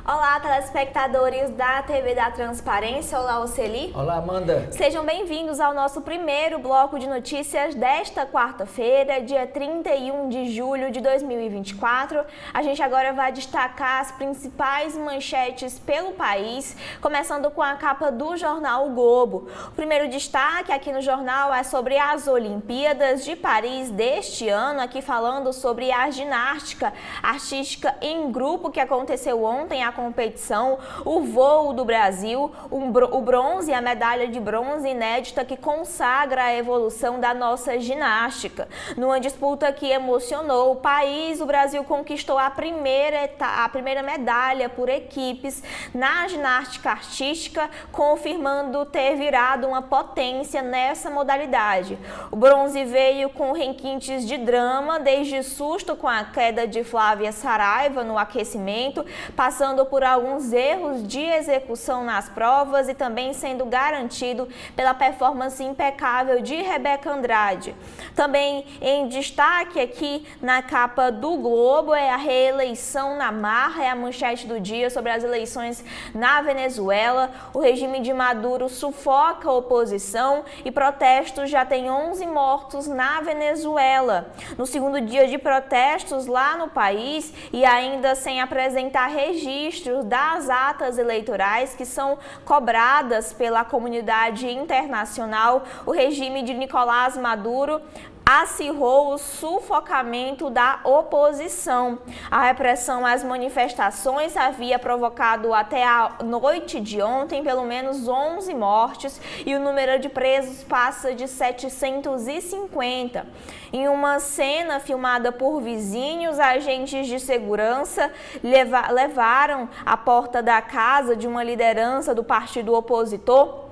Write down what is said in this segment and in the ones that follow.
Olá, telespectadores da TV da Transparência. Olá, Oceli. Olá, Amanda. Sejam bem-vindos ao nosso primeiro bloco de notícias desta quarta-feira, dia 31 de julho de 2024. A gente agora vai destacar as principais manchetes pelo país, começando com a capa do jornal O Globo. O primeiro destaque aqui no jornal é sobre as Olimpíadas de Paris deste ano, aqui falando sobre a ginástica artística em grupo que aconteceu ontem, a competição, o voo do Brasil, o bronze, a medalha de bronze inédita que consagra a evolução da nossa ginástica. Numa disputa que emocionou o país, o Brasil conquistou a primeira medalha por equipes na ginástica artística, confirmando ter virado uma potência nessa modalidade. O bronze veio com requintes de drama, desde susto com a queda de Flávia Saraiva no aquecimento, passando por alguns erros de execução nas provas e também sendo garantido pela performance impecável de Rebeca Andrade. Também em destaque aqui na capa do Globo é a reeleição na marra, é a manchete do dia sobre as eleições na Venezuela. O regime de Maduro sufoca a oposição e protestos já tem 11 mortos na Venezuela. No segundo dia de protestos lá no país e ainda sem apresentar registros das atas eleitorais que são cobradas pela comunidade internacional, o regime de Nicolás Maduro acirrou o sufocamento da oposição. A repressão às manifestações havia provocado até a noite de ontem pelo menos 11 mortes e o número de presos passa de 750. Em uma cena filmada por vizinhos, agentes de segurança levaram à porta da casa de uma liderança do partido opositor.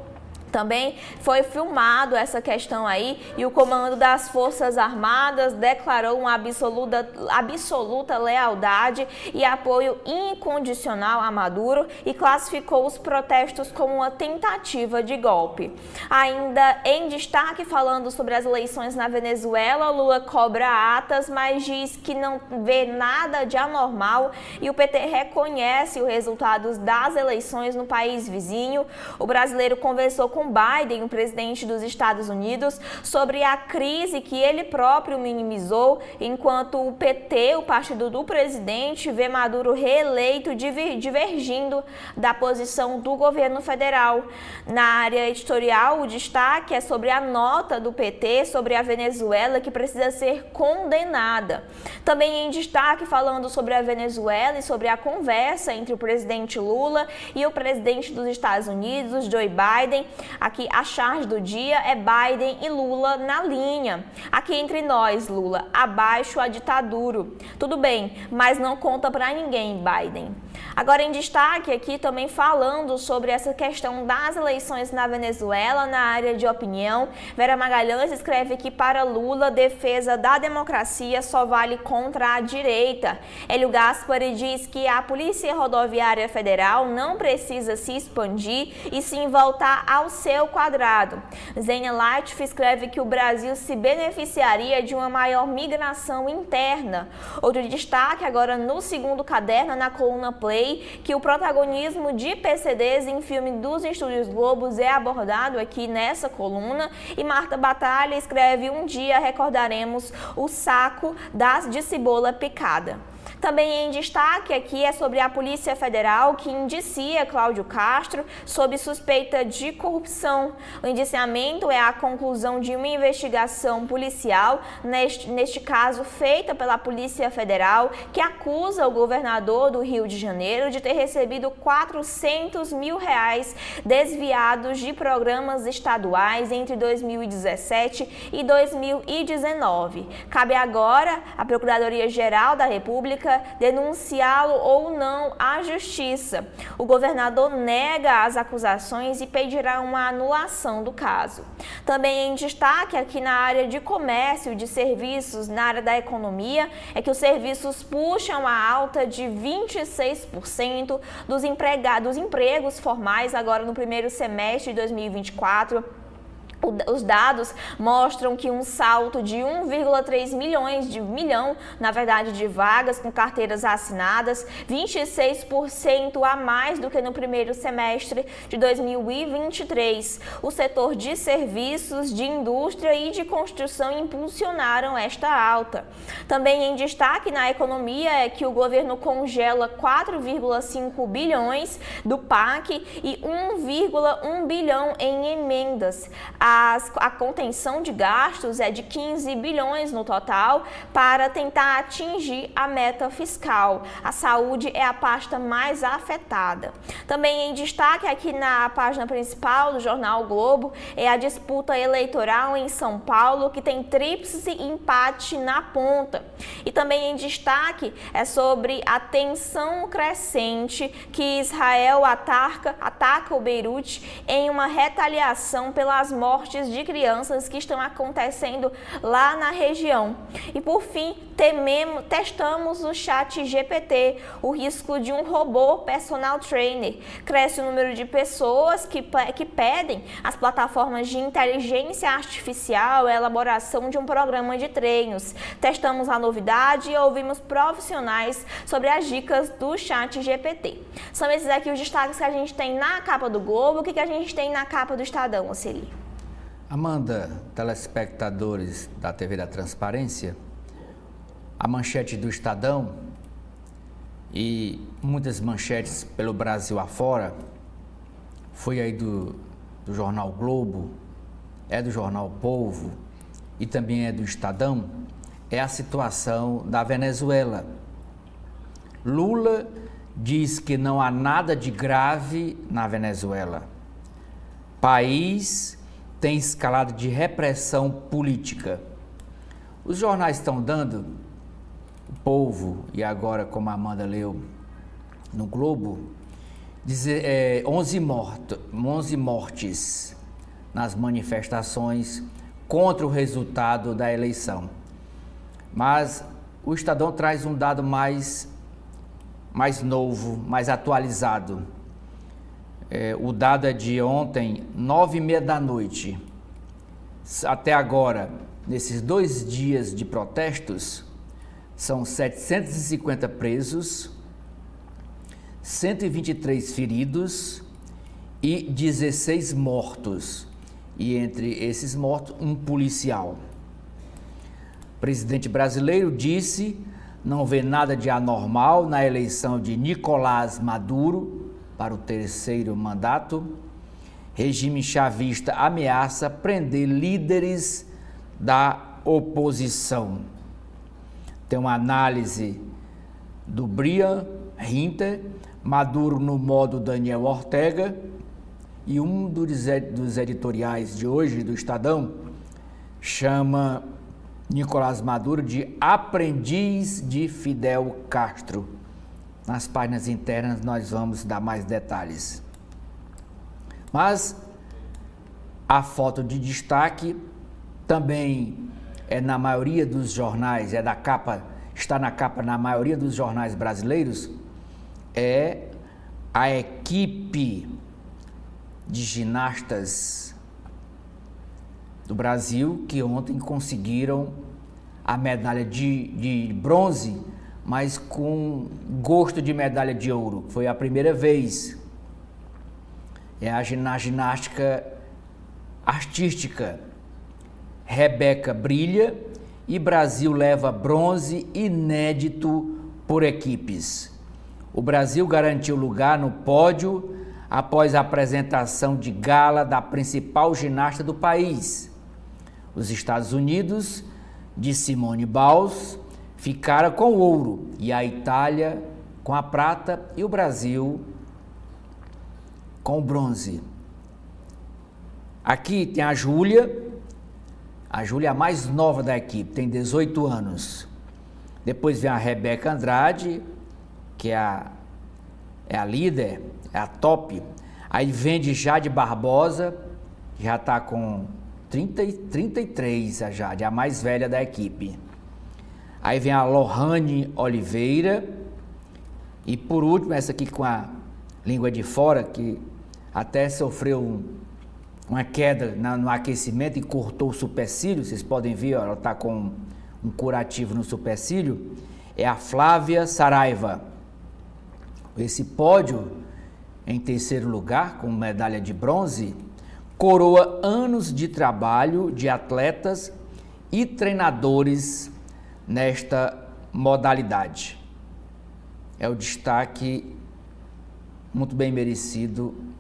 Também foi filmado essa questão aí e o comando das Forças Armadas declarou uma absoluta lealdade e apoio incondicional a Maduro e classificou os protestos como uma tentativa de golpe. Ainda em destaque, falando sobre as eleições na Venezuela, Lula cobra atas, mas diz que não vê nada de anormal e o PT reconhece os resultados das eleições no país vizinho. O brasileiro conversou com Biden, o presidente dos Estados Unidos, sobre a crise que ele próprio minimizou, enquanto o PT, o partido do presidente, vê Maduro reeleito divergindo da posição do governo federal. Na área editorial, o destaque é sobre a nota do PT sobre a Venezuela, que precisa ser condenada. Também em destaque, falando sobre a Venezuela e sobre a conversa entre o presidente Lula e o presidente dos Estados Unidos, Joe Biden. Aqui a charge do dia é Biden e Lula na linha. Aqui entre nós, Lula, abaixo a ditadura. Tudo bem, mas não conta pra ninguém, Biden. Agora em destaque aqui também falando sobre essa questão das eleições na Venezuela, na área de opinião, Vera Magalhães escreve que para Lula, defesa da democracia só vale contra a direita. Hélio Gaspari diz que a Polícia Rodoviária Federal não precisa se expandir e sim voltar ao seu quadrado. Zênia Leitf escreve que o Brasil se beneficiaria de uma maior migração interna. Outro destaque agora no segundo caderno, na coluna Play, que o protagonismo de PCDs em filme dos Estúdios Globos é abordado aqui nessa coluna e Marta Batalha escreve: um dia recordaremos o saco de cebola picada. Também em destaque aqui é sobre a Polícia Federal que indicia Cláudio Castro sob suspeita de corrupção. O indiciamento é a conclusão de uma investigação policial, neste caso feita pela Polícia Federal, que acusa o governador do Rio de Janeiro de ter recebido R$400 mil desviados de programas estaduais entre 2017 e 2019. Cabe agora à Procuradoria-Geral da República denunciá-lo ou não à Justiça. O governador nega as acusações e pedirá uma anulação do caso. Também em destaque aqui na área de comércio e de serviços, na área da economia, é que os serviços puxam a alta de 26% dos empregos formais agora no primeiro semestre de 2024. Os dados mostram que um salto de 1,3 milhão, na verdade, de vagas com carteiras assinadas, 26% a mais do que no primeiro semestre de 2023. O setor de serviços, de indústria e de construção impulsionaram esta alta. Também em destaque na economia é que o governo congela 4,5 bilhões do PAC e 1,1 bilhão em emendas. A contenção de gastos é de 15 bilhões no total para tentar atingir a meta fiscal. A saúde é a pasta mais afetada. Também em destaque aqui na página principal do jornal o Globo é a disputa eleitoral em São Paulo, que tem tríplice empate na ponta. E também em destaque é sobre a tensão crescente que Israel ataca o Beirute em uma retaliação pelas mortes de crianças que estão acontecendo lá na região. E por fim, testamos o ChatGPT, o risco de um robô personal trainer. Cresce o número de pessoas que pedem às plataformas de inteligência artificial a elaboração de um programa de treinos. Testamos a novidade e ouvimos profissionais sobre as dicas do ChatGPT. São esses aqui os destaques que a gente tem na capa do Globo. O que a gente tem na capa do Estadão, Oceli? Amanda, telespectadores da TV da Transparência, a manchete do Estadão e muitas manchetes pelo Brasil afora, foi aí do jornal Globo, é do jornal Povo e também é do Estadão, é a situação da Venezuela. Lula diz que não há nada de grave na Venezuela. País tem escalado de repressão política. Os jornais estão dando, o Povo e agora, como a Amanda leu no Globo, 11 mortes nas manifestações contra o resultado da eleição. Mas o Estadão traz um dado mais novo, mais atualizado. O dado é de ontem, 9h30 da noite. Até agora, nesses 2 dias de protestos, são 750 presos, 123 feridos e 16 mortos. E entre esses mortos, um policial. O presidente brasileiro disse não vê nada de anormal na eleição de Nicolás Maduro para o 3º mandato. Regime chavista ameaça prender líderes da oposição. Tem uma análise do Brian Hinter, Maduro no modo Daniel Ortega, e um dos editoriais de hoje do Estadão chama Nicolás Maduro de aprendiz de Fidel Castro. Nas páginas internas nós vamos dar mais detalhes. Mas a foto de destaque também é na maioria dos jornais, está na capa na maioria dos jornais brasileiros, é a equipe de ginastas do Brasil que ontem conseguiram a medalha de bronze, mas com gosto de medalha de ouro. Foi a primeira vez. É a ginástica artística. Rebeca brilha e Brasil leva bronze inédito por equipes. O Brasil garantiu lugar no pódio após a apresentação de gala da principal ginasta do país. Os Estados Unidos, de Simone Biles, ficaram com o ouro e a Itália com a prata e o Brasil com o bronze. Aqui tem a Júlia é a mais nova da equipe, tem 18 anos. Depois vem a Rebeca Andrade, que é a líder, é a top. Aí vem de Jade Barbosa, que já está com 33, a Jade, a mais velha da equipe. Aí vem a Lohane Oliveira. E por último, essa aqui com a língua de fora, que até sofreu uma queda no aquecimento e cortou o supercílio, vocês podem ver, ó, ela está com um curativo no supercílio, é a Flávia Saraiva. Esse pódio, em terceiro lugar, com medalha de bronze, coroa anos de trabalho de atletas e treinadores nesta modalidade. É o destaque muito bem merecido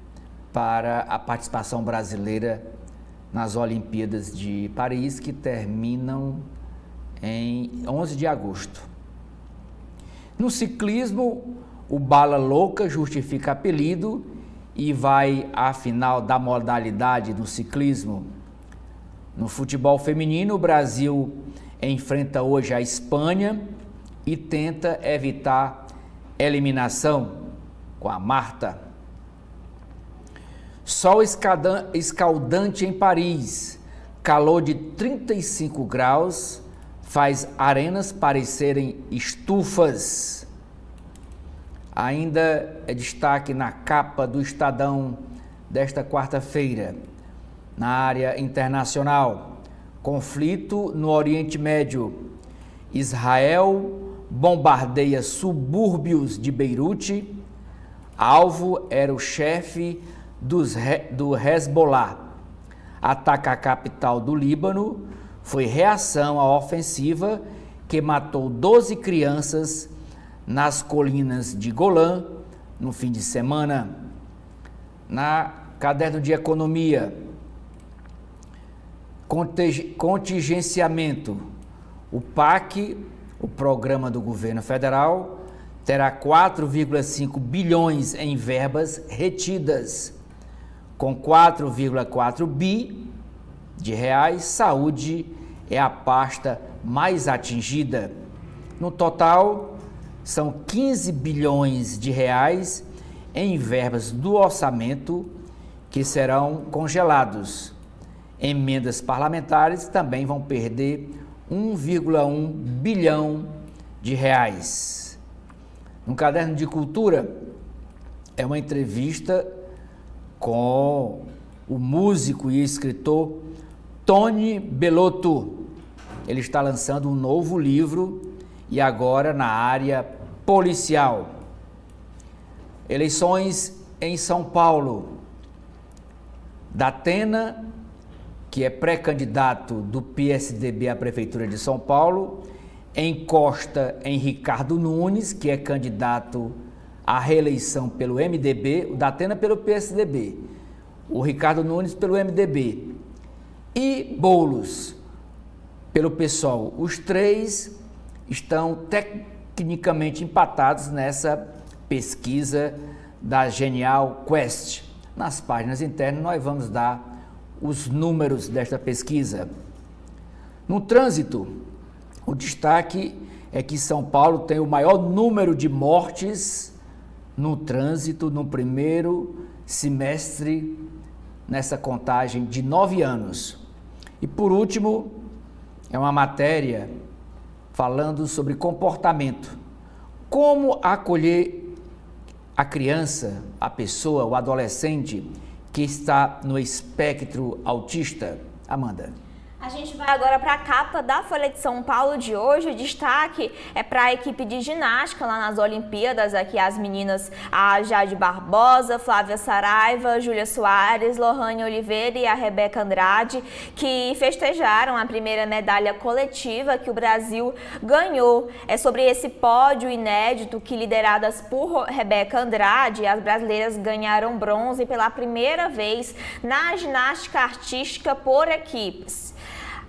para a participação brasileira nas Olimpíadas de Paris, que terminam em 11 de agosto. No ciclismo, o Bala Louca justifica apelido e vai à final da modalidade do ciclismo. No futebol feminino, o Brasil enfrenta hoje a Espanha e tenta evitar eliminação com a Marta. Sol escaldante em Paris, calor de 35 graus, faz arenas parecerem estufas. Ainda é destaque na capa do Estadão desta quarta-feira. Na área internacional, conflito no Oriente Médio. Israel bombardeia subúrbios de Beirute. Alvo era o chefe do Hezbollah. Ataque à capital do Líbano foi reação à ofensiva que matou 12 crianças nas colinas de Golã no fim de semana. Na caderno de economia, contingenciamento. O PAC, o programa do governo federal, terá 4,5 bilhões em verbas retidas. Com 4,4 bi de reais, saúde é a pasta mais atingida. No total, são 15 bilhões de reais em verbas do orçamento que serão congelados. Emendas parlamentares também vão perder 1,1 bilhão de reais. No caderno de cultura, é uma entrevista com o músico e escritor Tony Bellotto. Ele está lançando um novo livro e agora na área policial. Eleições em São Paulo. Datena, que é pré-candidato do PSDB à Prefeitura de São Paulo, encosta em Ricardo Nunes, que é candidato à reeleição pelo MDB, o Datena pelo PSDB, o Ricardo Nunes pelo MDB e Boulos pelo PSOL. Os três estão tecnicamente empatados nessa pesquisa da Genial Quest. Nas páginas internas nós vamos dar os números desta pesquisa. No trânsito, o destaque é que São Paulo tem o maior número de mortes no trânsito no primeiro semestre nessa contagem de 9 anos. E por último, é uma matéria falando sobre comportamento. Como acolher a criança, a pessoa, o adolescente que está no espectro autista? Amanda. A gente vai agora para a capa da Folha de São Paulo de hoje. O destaque é para a equipe de ginástica lá nas Olimpíadas. Aqui as meninas, a Jade Barbosa, Flávia Saraiva, Júlia Soares, Lohane Oliveira e a Rebeca Andrade, que festejaram a primeira medalha coletiva que o Brasil ganhou. É sobre esse pódio inédito que, lideradas por Rebeca Andrade, as brasileiras ganharam bronze pela primeira vez na ginástica artística por equipes.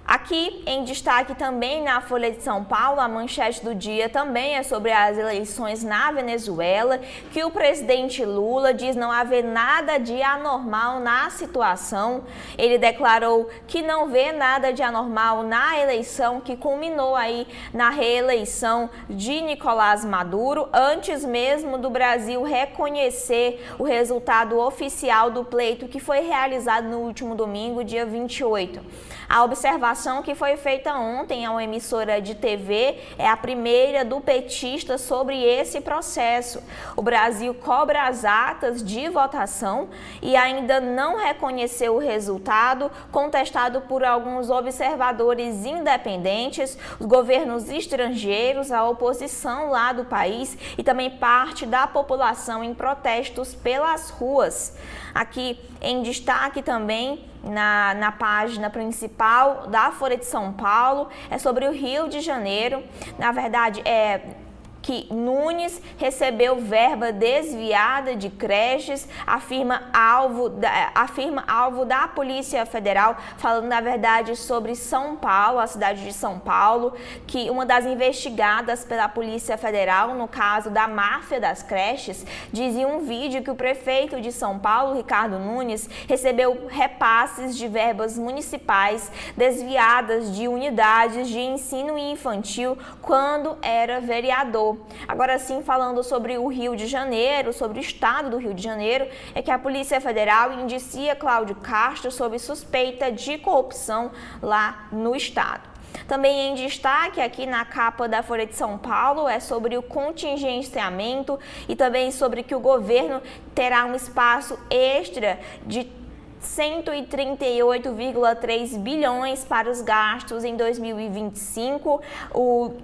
Aqui em destaque também na Folha de São Paulo, a manchete do dia também é sobre as eleições na Venezuela, que o presidente Lula diz não haver nada de anormal na situação. Ele declarou que não vê nada de anormal na eleição que culminou aí na reeleição de Nicolás Maduro, antes mesmo do Brasil reconhecer o resultado oficial do pleito que foi realizado no último domingo, dia 28. A observação declaração que foi feita ontem a uma emissora de TV é a primeira do petista sobre esse processo. O Brasil cobra as atas de votação e ainda não reconheceu o resultado, contestado por alguns observadores independentes, os governos estrangeiros, a oposição lá do país e também parte da população em protestos pelas ruas. Aqui em destaque também na página principal da Folha de São Paulo é sobre o Rio de Janeiro. Na verdade, que Nunes recebeu verba desviada de creches, afirma alvo da Polícia Federal, falando na verdade sobre São Paulo, a cidade de São Paulo, que uma das investigadas pela Polícia Federal, no caso da máfia das creches, diz em um vídeo que o prefeito de São Paulo, Ricardo Nunes, recebeu repasses de verbas municipais desviadas de unidades de ensino infantil quando era vereador. Agora sim, falando sobre o Rio de Janeiro, sobre o estado do Rio de Janeiro, é que a Polícia Federal indicia Cláudio Castro sob suspeita de corrupção lá no estado. Também em destaque aqui na capa da Folha de São Paulo é sobre o contingenciamento e também sobre que o governo terá um espaço extra de 138,3 bilhões para os gastos em 2025.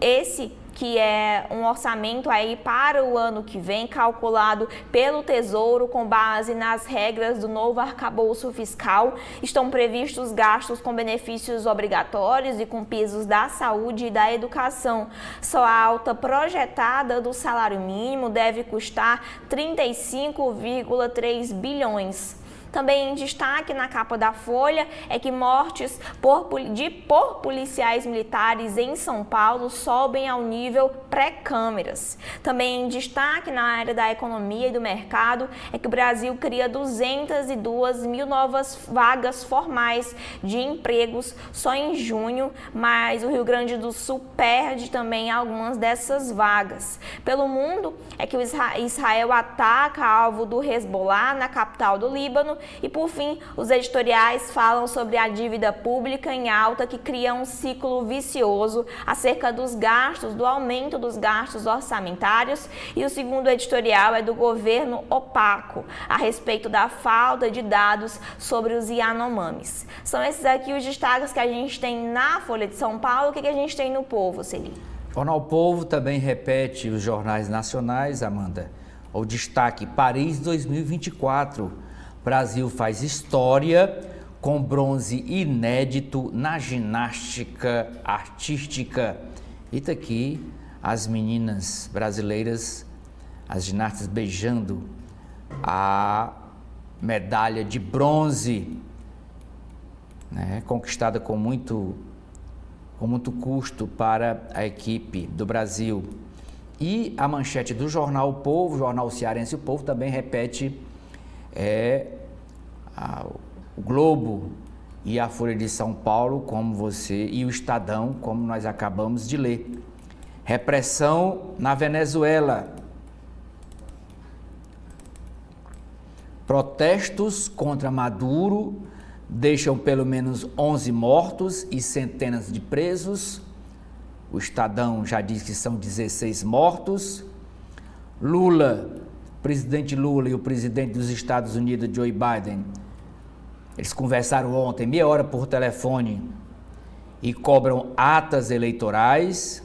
Esse que é um orçamento aí para o ano que vem, calculado pelo Tesouro com base nas regras do novo arcabouço fiscal. Estão previstos gastos com benefícios obrigatórios e com pisos da saúde e da educação. Só a alta projetada do salário mínimo deve custar 35,3 bilhões. Também em destaque na capa da Folha é que mortes por policiais militares em São Paulo sobem ao nível pré-câmeras. Também em destaque na área da economia e do mercado é que o Brasil cria 202 mil novas vagas formais de empregos só em junho, mas o Rio Grande do Sul perde também algumas dessas vagas. Pelo mundo é que o Israel ataca alvo do Hezbollah na capital do Líbano. E por fim, os editoriais falam sobre a dívida pública em alta que cria um ciclo vicioso acerca dos gastos, do aumento dos gastos orçamentários. E o segundo editorial é do governo opaco, a respeito da falta de dados sobre os Yanomamis. São esses aqui os destaques que a gente tem na Folha de São Paulo. O que a gente tem no Povo, Celi? O Jornal Povo também repete os jornais nacionais, Amanda. O destaque: Paris 2024. Brasil faz história com bronze inédito na ginástica artística. E tá aqui as meninas brasileiras, as ginastas beijando a medalha de bronze, né, conquistada com muito custo para a equipe do Brasil. E a manchete do jornal O Povo, jornal cearense O Povo, também repete o Globo e a Folha de São Paulo, como você, e o Estadão, como nós acabamos de ler. Repressão na Venezuela. Protestos contra Maduro deixam pelo menos 11 mortos e centenas de presos. O Estadão já diz que são 16 mortos. Presidente Lula e o presidente dos Estados Unidos, Joe Biden, eles conversaram ontem meia hora por telefone e cobram atas eleitorais,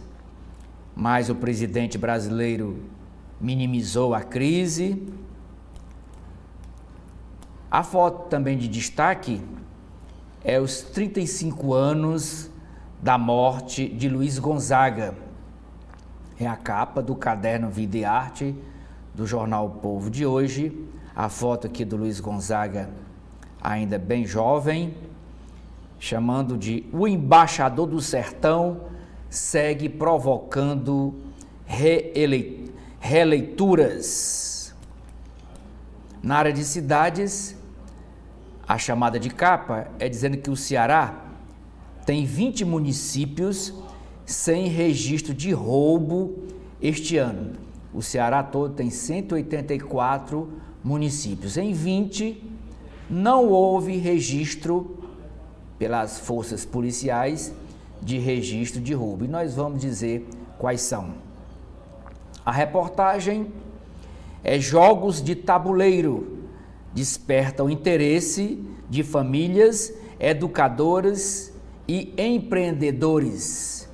mas o presidente brasileiro minimizou a crise. A foto também de destaque é os 35 anos da morte de Luiz Gonzaga. É a capa do caderno Vida e Arte do jornal O Povo de hoje. A foto aqui do Luiz Gonzaga, ainda bem jovem, chamando de o embaixador do sertão, segue provocando releituras. Na área de cidades, a chamada de capa é dizendo que o Ceará tem 20 municípios sem registro de roubo este ano. O Ceará todo tem 184 municípios. Em 20, não houve registro pelas forças policiais de registro de roubo. E nós vamos dizer quais são. A reportagem é: jogos de tabuleiro despertam interesse de famílias, educadoras e empreendedores.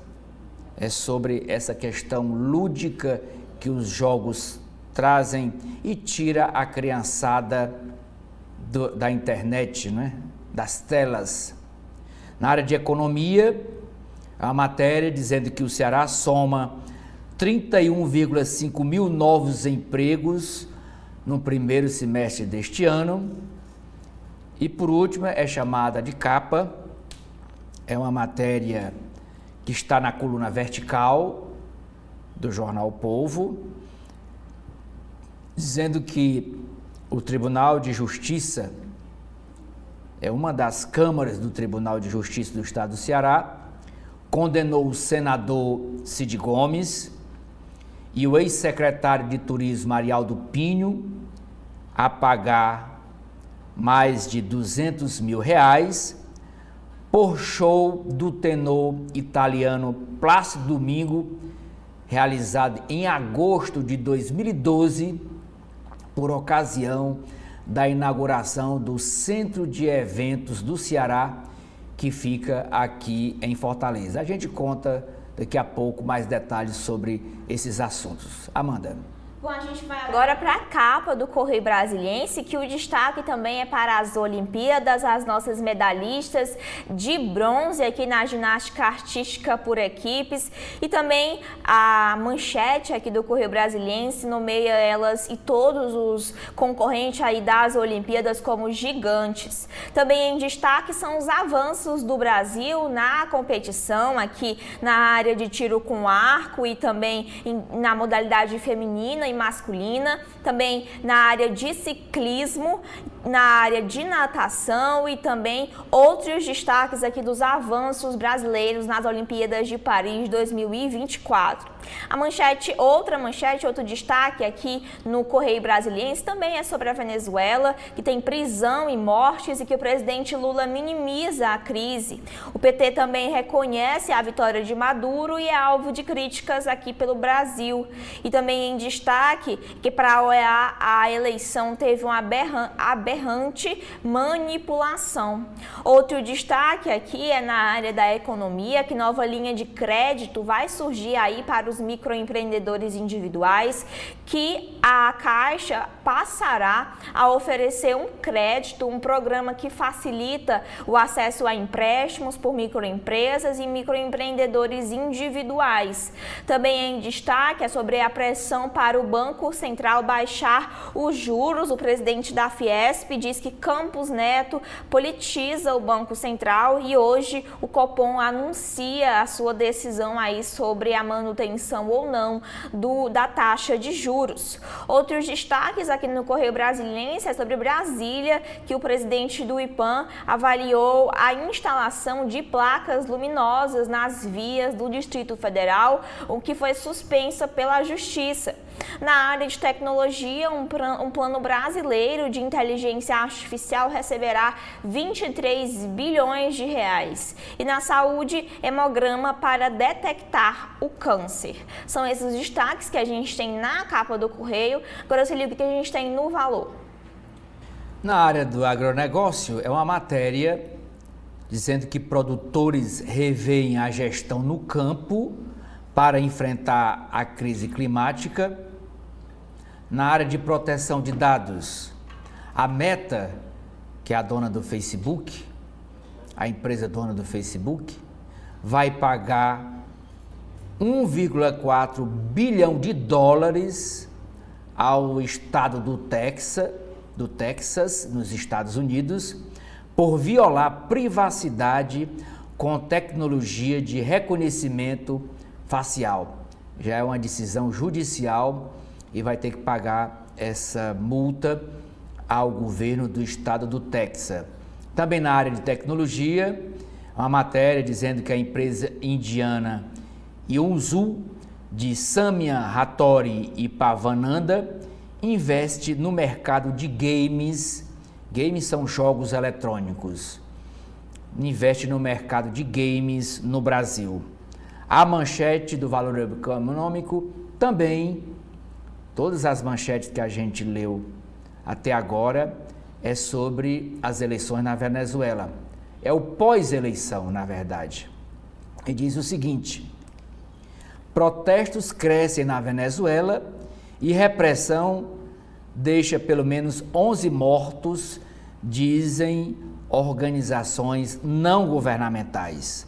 É sobre essa questão lúdica que os jogos trazem e tira a criançada da internet, né? Das telas. Na área de economia, a matéria dizendo que o Ceará soma 31,5 mil novos empregos no primeiro semestre deste ano. E por último, é chamada de capa, é uma matéria que está na coluna vertical do jornal O Povo, dizendo que o Tribunal de Justiça, é uma das câmaras do Tribunal de Justiça do Estado do Ceará, condenou o senador Cid Gomes e o ex-secretário de Turismo Arialdo Pinho a pagar mais de R$200 mil por show do tenor italiano Plácido Domingo, realizado em agosto de 2012, por ocasião da inauguração do Centro de Eventos do Ceará, que fica aqui em Fortaleza. A gente conta daqui a pouco mais detalhes sobre esses assuntos. Amanda. Bom, a gente vai agora para a capa do Correio Brasiliense, que o destaque também é para as Olimpíadas, as nossas medalhistas de bronze aqui na ginástica artística por equipes, e também a manchete aqui do Correio Brasiliense nomeia elas e todos os concorrentes aí das Olimpíadas como gigantes. Também em destaque são os avanços do Brasil na competição aqui na área de tiro com arco e também na modalidade feminina e masculina, também na área de ciclismo, na área de natação e também outros destaques aqui dos avanços brasileiros nas Olimpíadas de Paris 2024. A manchete, outro destaque aqui no Correio Brasiliense também é sobre a Venezuela, que tem prisão e mortes e que o presidente Lula minimiza a crise. O PT também reconhece a vitória de Maduro e é alvo de críticas aqui pelo Brasil. E também em destaque que para a OEA a eleição teve uma aberrante manipulação. Outro destaque aqui é na área da economia, que nova linha de crédito vai surgir aí para os microempreendedores individuais, que a Caixa passará a oferecer um crédito, um programa que facilita o acesso a empréstimos por microempresas e microempreendedores individuais. Também em destaque é sobre a pressão para o Banco Central baixar os juros. O presidente da Fiesp diz que Campos Neto politiza o Banco Central e hoje o Copom anuncia a sua decisão aí sobre a manutenção ou não da taxa de juros. Outros destaques aqui no Correio Brasiliense é sobre Brasília, que o presidente do IPAM avaliou a instalação de placas luminosas nas vias do Distrito Federal, o que foi suspensa pela Justiça. Na área de tecnologia, um plano brasileiro de inteligência artificial receberá 23 bilhões de reais. E na saúde, hemograma para detectar o câncer. São esses os destaques que a gente tem na capa do Correio. Agora se liga o que a gente tem no Valor. Na área do agronegócio, é uma matéria dizendo que produtores revêem a gestão no campo para enfrentar a crise climática. Na área de proteção de dados, a Meta, que é a dona do Facebook, a empresa dona do Facebook, vai pagar 1,4 bilhão de dólares ao estado do Texas, nos Estados Unidos, por violar privacidade com tecnologia de reconhecimento facial. Já é uma decisão judicial e vai ter que pagar essa multa ao governo do estado do Texas. Também na área de tecnologia, uma matéria dizendo que a empresa indiana Yunzu, de Samya Hattori e Pavananda, investe no mercado de games. Games são jogos eletrônicos. investe no mercado de games no Brasil. A manchete do Valor Econômico também, todas as manchetes que a gente leu até agora, é sobre as eleições na Venezuela. É o pós-eleição, na verdade. E diz o seguinte: protestos crescem na Venezuela e repressão deixa pelo menos 11 mortos, dizem organizações não governamentais.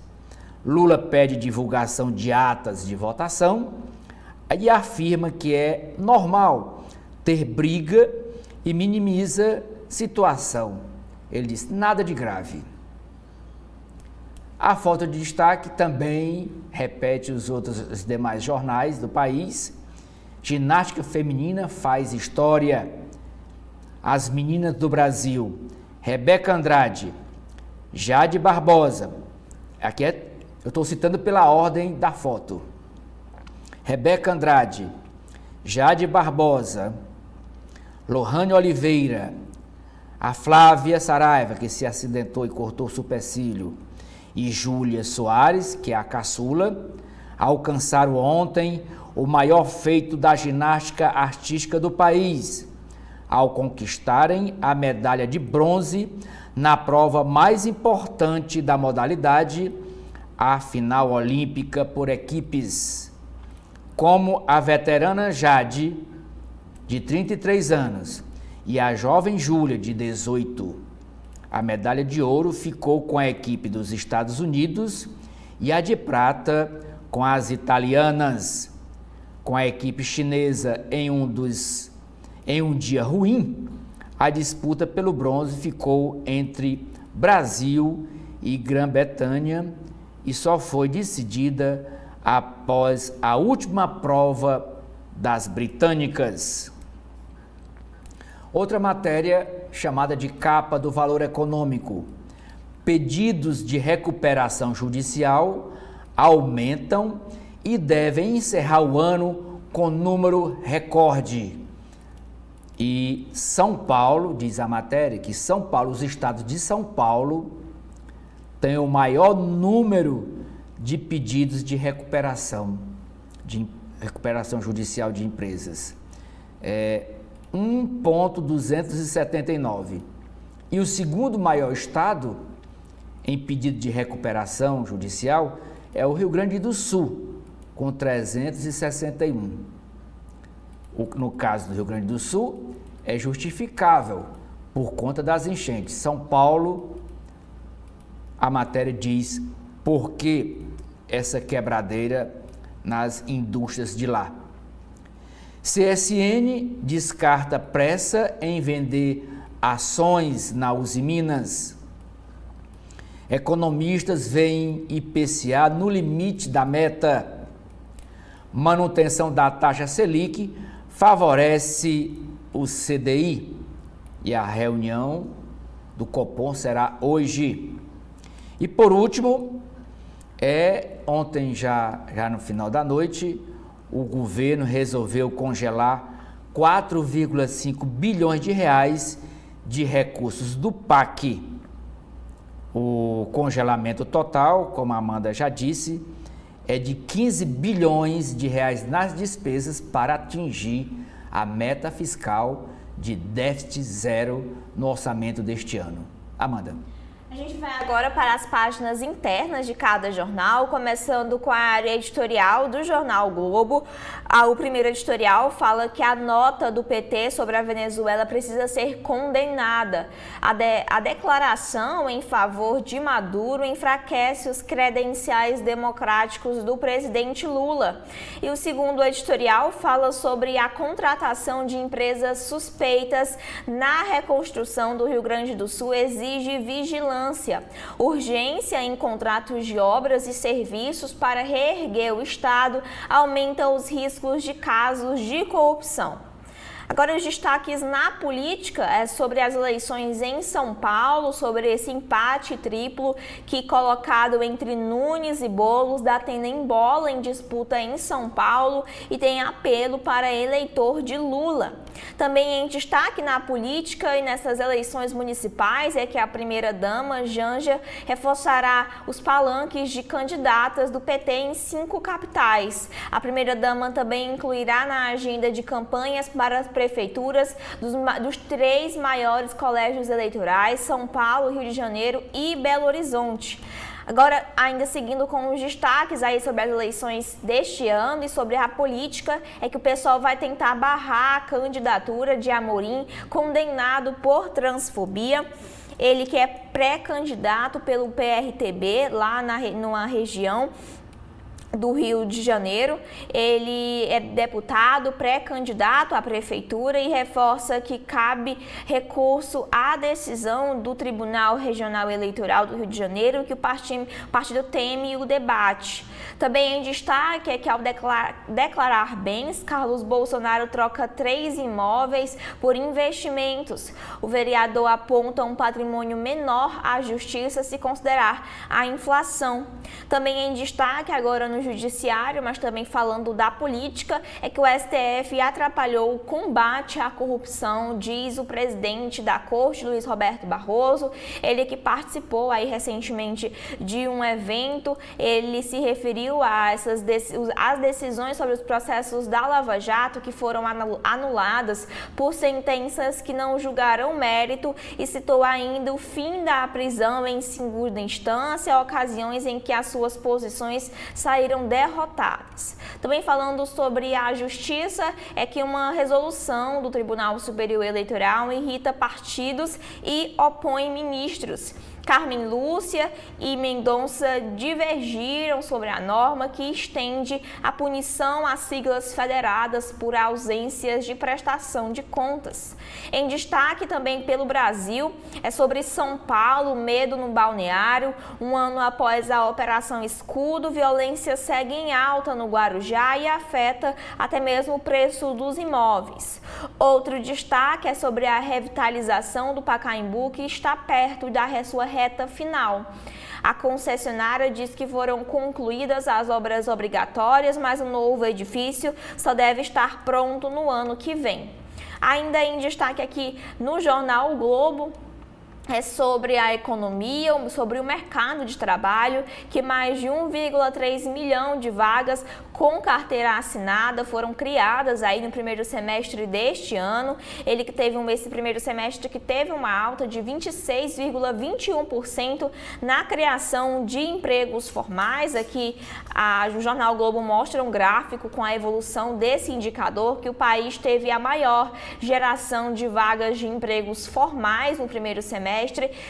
Lula pede divulgação de atas de votação e afirma que é normal ter briga e minimiza situação. Ele diz, nada de grave. A falta de destaque também repete os demais jornais do país. Ginástica feminina faz história. As meninas do Brasil, Rebeca Andrade, Jade Barbosa, aqui eu estou citando pela ordem da foto. Rebeca Andrade, Jade Barbosa, Lohane Oliveira, a Flávia Saraiva, que se acidentou e cortou o supercílio, e Júlia Soares, que é a caçula, alcançaram ontem o maior feito da ginástica artística do país, ao conquistarem a medalha de bronze na prova mais importante da modalidade, a final olímpica por equipes. Como a veterana Jade, de 33 anos, e a jovem Júlia, de 18. A medalha de ouro ficou com a equipe dos Estados Unidos e a de prata com as italianas. Com a equipe chinesa em um dia ruim, a disputa pelo bronze ficou entre Brasil e Grã-Bretanha e só foi decidida após a última prova das britânicas. Outra matéria chamada de capa do Valor Econômico. Pedidos de recuperação judicial aumentam e devem encerrar o ano com número recorde. E São Paulo, diz a matéria, que São Paulo, os estados de São Paulo, têm o maior número de pedidos de recuperação judicial de empresas. 1,279. E o segundo maior estado em pedido de recuperação judicial é o Rio Grande do Sul, com 361. No caso do Rio Grande do Sul, é justificável por conta das enchentes. São Paulo, a matéria diz por que essa quebradeira nas indústrias de lá. CSN descarta pressa em vender ações na Uzi Minas. Economistas veem IPCA no limite da meta. Manutenção da taxa Selic favorece o CDI. E a reunião do Copom será hoje. E por último, ontem já no final da noite, o governo resolveu congelar 4,5 bilhões de reais de recursos do PAC. O congelamento total, como a Amanda já disse, é de 15 bilhões de reais nas despesas para atingir a meta fiscal de déficit zero no orçamento deste ano. Amanda. A gente vai agora para as páginas internas de cada jornal, começando com a área editorial do jornal Globo. O primeiro editorial fala que a nota do PT sobre a Venezuela precisa ser condenada. A declaração em favor de Maduro enfraquece os credenciais democráticos do presidente Lula. E o segundo editorial fala sobre a contratação de empresas suspeitas na reconstrução do Rio Grande do Sul exige vigilância. Urgência em contratos de obras e serviços para reerguer o Estado aumenta os riscos de casos de corrupção. Agora, os destaques na política é sobre as eleições em São Paulo, sobre esse empate triplo que, colocado entre Nunes e Boulos, dá tendem-bola em disputa em São Paulo e tem apelo para eleitor de Lula. Também em destaque na política e nessas eleições municipais é que a primeira-dama, Janja, reforçará os palanques de candidatas do PT em 5 capitais. A primeira-dama também incluirá na agenda de campanhas para as prefeituras dos 3 maiores colégios eleitorais, São Paulo, Rio de Janeiro e Belo Horizonte. Agora, ainda seguindo com os destaques aí sobre as eleições deste ano e sobre a política, é que o pessoal vai tentar barrar a candidatura de Amorim, condenado por transfobia. Ele que é pré-candidato pelo PRTB lá numa região do Rio de Janeiro. Ele é deputado, pré-candidato à prefeitura e reforça que cabe recurso à decisão do Tribunal Regional Eleitoral do Rio de Janeiro, que o partido teme o debate. Também em destaque é que ao declarar bens, Carlos Bolsonaro troca 3 imóveis por investimentos. O vereador aponta um patrimônio menor à justiça se considerar a inflação. Também em destaque agora no judiciário, mas também falando da política, é que o STF atrapalhou o combate à corrupção, diz o presidente da Corte, Luiz Roberto Barroso. Ele que participou aí recentemente de um evento, ele se referiu a as decisões sobre os processos da Lava Jato que foram anuladas por sentenças que não julgaram mérito e citou ainda o fim da prisão em segunda instância, ocasiões em que as suas posições saíram derrotadas. Também falando sobre a justiça, é que uma resolução do Tribunal Superior Eleitoral irrita partidos e opõe ministros. Carmen Lúcia e Mendonça divergiram sobre a norma que estende a punição às siglas federadas por ausências de prestação de contas. Em destaque também pelo Brasil, é sobre São Paulo, medo no balneário. Um ano após a Operação Escudo, violência segue em alta no Guarujá e afeta até mesmo o preço dos imóveis. Outro destaque é sobre a revitalização do Pacaembu, que está perto da sua reta final. A concessionária diz que foram concluídas as obras obrigatórias, mas o novo edifício só deve estar pronto no ano que vem. Ainda em destaque aqui no jornal O Globo, é sobre a economia, sobre o mercado de trabalho, que mais de 1,3 milhão de vagas com carteira assinada foram criadas aí no primeiro semestre deste ano. Ele que teve esse primeiro semestre que teve uma alta de 26,21% na criação de empregos formais. Aqui o Jornal Globo mostra um gráfico com a evolução desse indicador, que o país teve a maior geração de vagas de empregos formais no primeiro semestre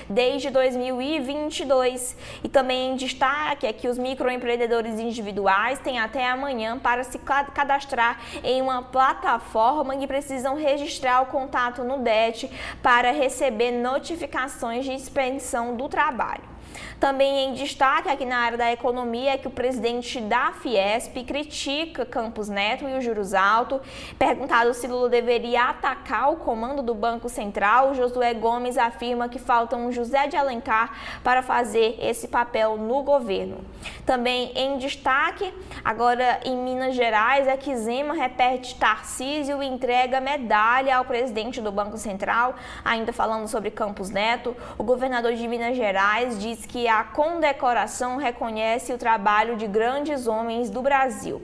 desde 2022. E também em destaque é que os microempreendedores individuais têm até amanhã para se cadastrar em uma plataforma e precisam registrar o contato no DET para receber notificações de suspensão do trabalho. Também em destaque aqui na área da economia é que o presidente da Fiesp critica Campos Neto e os juros altos. Perguntado se Lula deveria atacar o comando do Banco Central, Josué Gomes afirma que falta um José de Alencar para fazer esse papel no governo. Também em destaque, agora em Minas Gerais, é que Zema repete Tarcísio e entrega medalha ao presidente do Banco Central. Ainda falando sobre Campos Neto, o governador de Minas Gerais diz que a condecoração reconhece o trabalho de grandes homens do Brasil.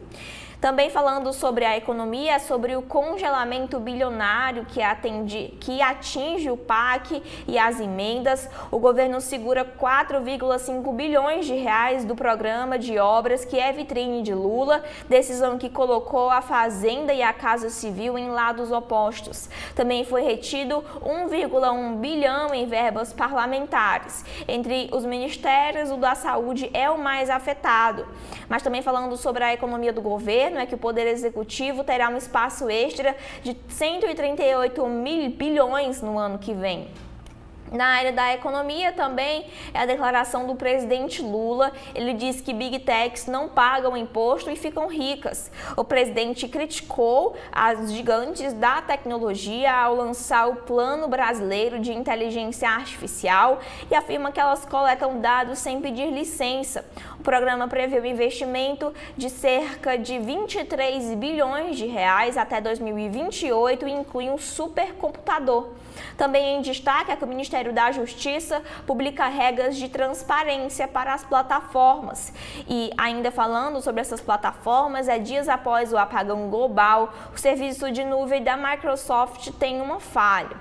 Também falando sobre a economia, sobre o congelamento bilionário que atinge o PAC e as emendas. O governo segura 4,5 bilhões de reais do programa de obras que é vitrine de Lula, decisão que colocou a Fazenda e a Casa Civil em lados opostos. Também foi retido 1,1 bilhão em verbas parlamentares. Entre os ministérios, o da Saúde é o mais afetado. Mas também falando sobre a economia do governo, é que o Poder Executivo terá um espaço extra de 138 bilhões no ano que vem. Na área da economia também é a declaração do presidente Lula. Ele disse que Big Techs não pagam imposto e ficam ricas. O presidente criticou as gigantes da tecnologia ao lançar o Plano Brasileiro de Inteligência Artificial e afirma que elas coletam dados sem pedir licença. O programa prevê um investimento de cerca de 23 bilhões de reais até 2028 e inclui um supercomputador. Também em destaque é que o Ministério da Justiça publica regras de transparência para as plataformas. E ainda falando sobre essas plataformas, dias após o apagão global, o serviço de nuvem da Microsoft tem uma falha.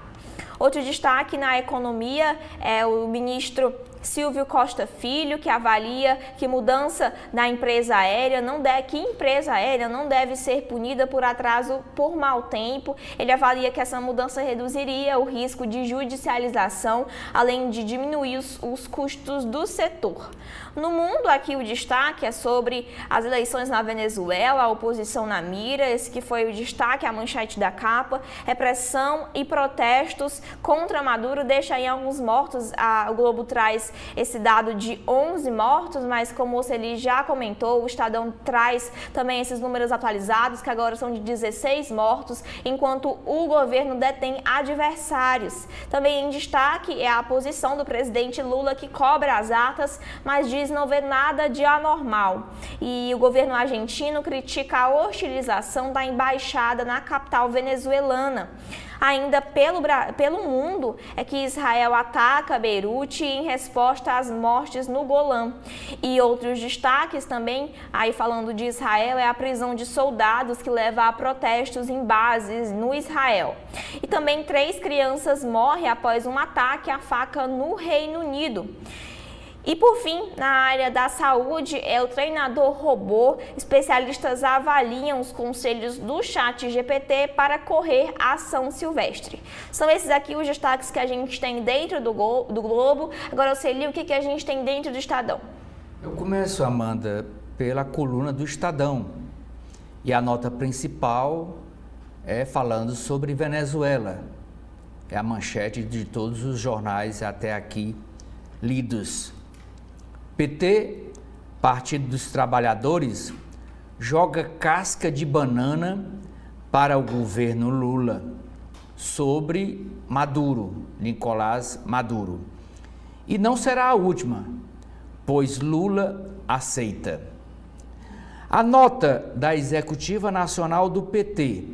Outro destaque na economia é o ministro Silvio Costa Filho, que avalia que mudança na empresa aérea não deve ser punida por atraso por mau tempo. Ele avalia que essa mudança reduziria o risco de judicialização, além de diminuir os custos do setor. No mundo, aqui o destaque é sobre as eleições na Venezuela, a oposição na mira, esse que foi o destaque, a manchete da capa. Repressão e protestos contra Maduro deixa aí alguns mortos. O Globo traz esse dado de 11 mortos, mas como ele já comentou, o Estadão traz também esses números atualizados, que agora são de 16 mortos, enquanto o governo detém adversários. Também em destaque é a posição do presidente Lula, que cobra as atas, mas diz não ver nada de anormal. E o governo argentino critica a hostilização da embaixada na capital venezuelana. Ainda pelo mundo é que Israel ataca Beirute em resposta às mortes no Golã. E outros destaques também, aí falando de Israel, é a prisão de soldados que leva a protestos em bases no Israel. E também 3 crianças morrem após um ataque à faca no Reino Unido. E por fim, na área da saúde, é o treinador robô. Especialistas avaliam os conselhos do ChatGPT para correr a ação silvestre. São esses aqui os destaques que a gente tem dentro do Globo. Agora, Celi, o que a gente tem dentro do Estadão? Eu começo, Amanda, pela coluna do Estadão. E a nota principal é falando sobre Venezuela. É a manchete de todos os jornais até aqui lidos. PT, Partido dos Trabalhadores, joga casca de banana para o governo Lula sobre Maduro, Nicolás Maduro. E não será a última, pois Lula aceita. A nota da Executiva Nacional do PT,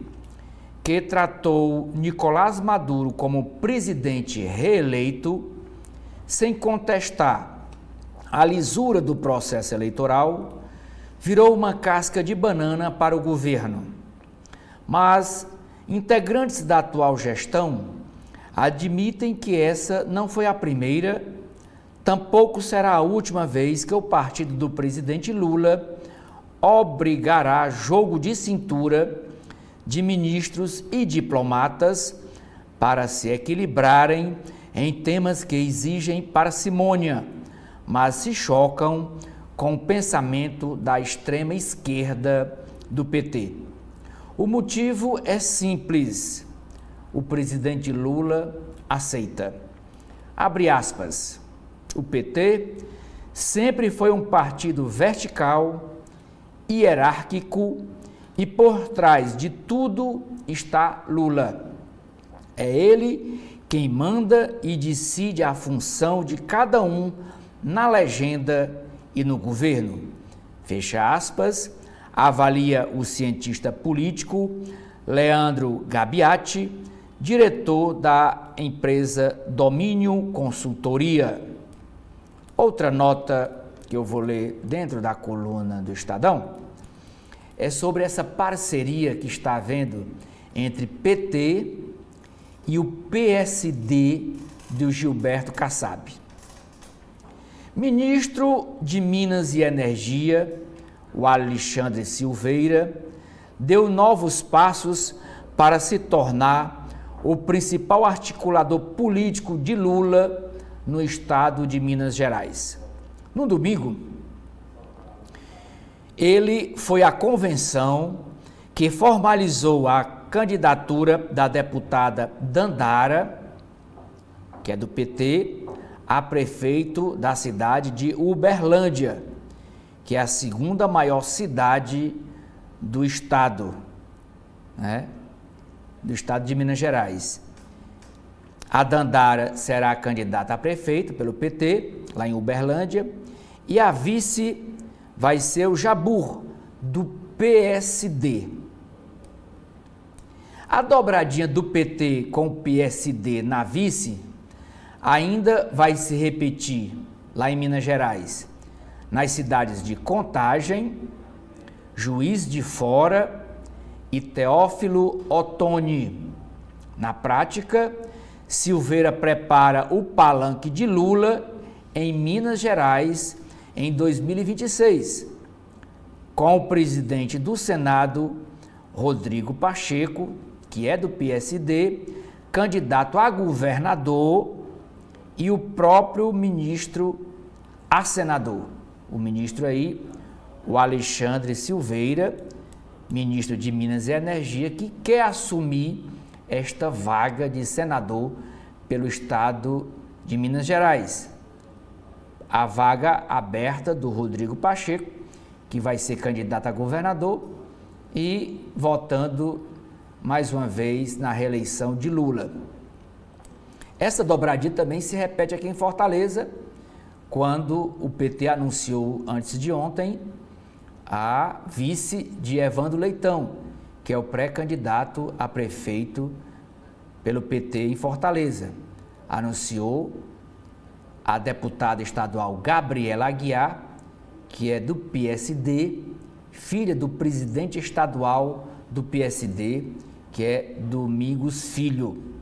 que tratou Nicolás Maduro como presidente reeleito, sem contestar a lisura do processo eleitoral, virou uma casca de banana para o governo. Mas integrantes da atual gestão admitem que essa não foi a primeira, tampouco será a última vez que o partido do presidente Lula obrigará jogo de cintura de ministros e diplomatas para se equilibrarem em temas que exigem parcimônia, mas se chocam com o pensamento da extrema esquerda do PT. O motivo é simples: o presidente Lula aceita. Abre aspas. O PT sempre foi um partido vertical, hierárquico e por trás de tudo está Lula. É ele quem manda e decide a função de cada um na legenda e no governo. Fecha aspas, avalia o cientista político Leandro Gabiati, diretor da empresa Domínio Consultoria. Outra nota que eu vou ler dentro da coluna do Estadão é sobre essa parceria que está havendo entre PT e o PSD do Gilberto Kassab. Ministro de Minas e Energia, o Alexandre Silveira, deu novos passos para se tornar o principal articulador político de Lula no estado de Minas Gerais. No domingo, ele foi à convenção que formalizou a candidatura da deputada Dandara que é do PT, a prefeito da cidade de Uberlândia, que é a segunda maior cidade do estado, né? Do estado de Minas Gerais. A Dandara será candidata a prefeito pelo PT, lá em Uberlândia, e a vice vai ser o Jabur, do PSD. A dobradinha do PT com o PSD na vice ainda vai se repetir lá em Minas Gerais, nas cidades de Contagem, Juiz de Fora e Teófilo Otoni. Na prática, Silveira prepara o palanque de Lula em Minas Gerais em 2026, com o presidente do Senado, Rodrigo Pacheco, que é do PSD, candidato a governador, e o próprio ministro a senador. O ministro aí, o Alexandre Silveira, ministro de Minas e Energia, que quer assumir esta vaga de senador pelo estado de Minas Gerais. A vaga aberta do Rodrigo Pacheco, que vai ser candidato a governador e votando mais uma vez na reeleição de Lula. Essa dobradinha também se repete aqui em Fortaleza, quando o PT anunciou antes de ontem a vice de Evandro Leitão, que é o pré-candidato a prefeito pelo PT em Fortaleza. Anunciou a deputada estadual Gabriela Aguiar, que é do PSD, filha do presidente estadual do PSD, que é Domingos Filho.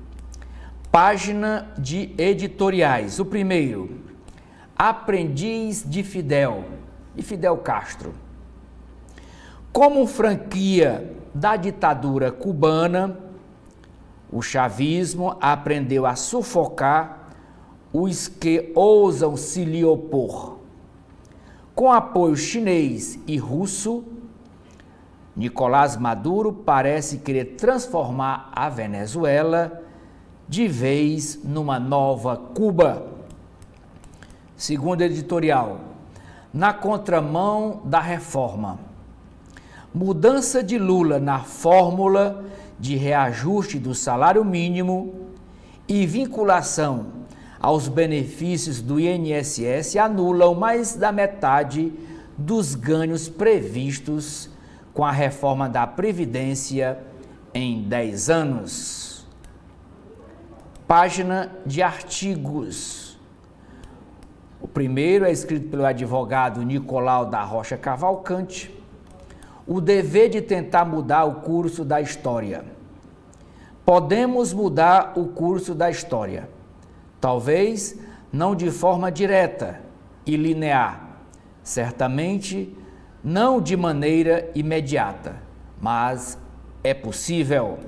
Página de editoriais. O primeiro, Aprendiz de Fidel Castro. Como franquia da ditadura cubana, o chavismo aprendeu a sufocar os que ousam se lhe opor. Com apoio chinês e russo, Nicolás Maduro parece querer transformar a Venezuela de vez numa nova Cuba. Segundo editorial, na contramão da reforma, mudança de Lula na fórmula de reajuste do salário mínimo e vinculação aos benefícios do INSS anulam mais da metade dos ganhos previstos com a reforma da Previdência em 10 anos. Página de artigos. O primeiro é escrito pelo advogado Nicolau da Rocha Cavalcante. O dever de tentar mudar o curso da história. Podemos mudar o curso da história. Talvez não de forma direta e linear. Certamente não de maneira imediata, mas é possível.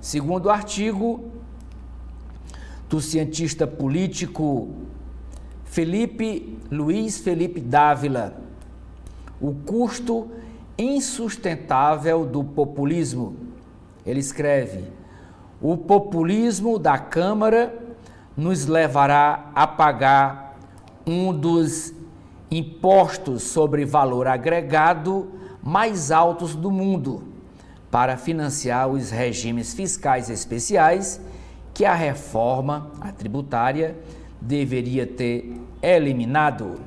Segundo o artigo do cientista político Luiz Felipe Dávila, o custo insustentável do populismo. Ele escreve: o populismo da Câmara nos levará a pagar um dos impostos sobre valor agregado mais altos do mundo para financiar os regimes fiscais especiais que a reforma tributária deveria ter eliminado.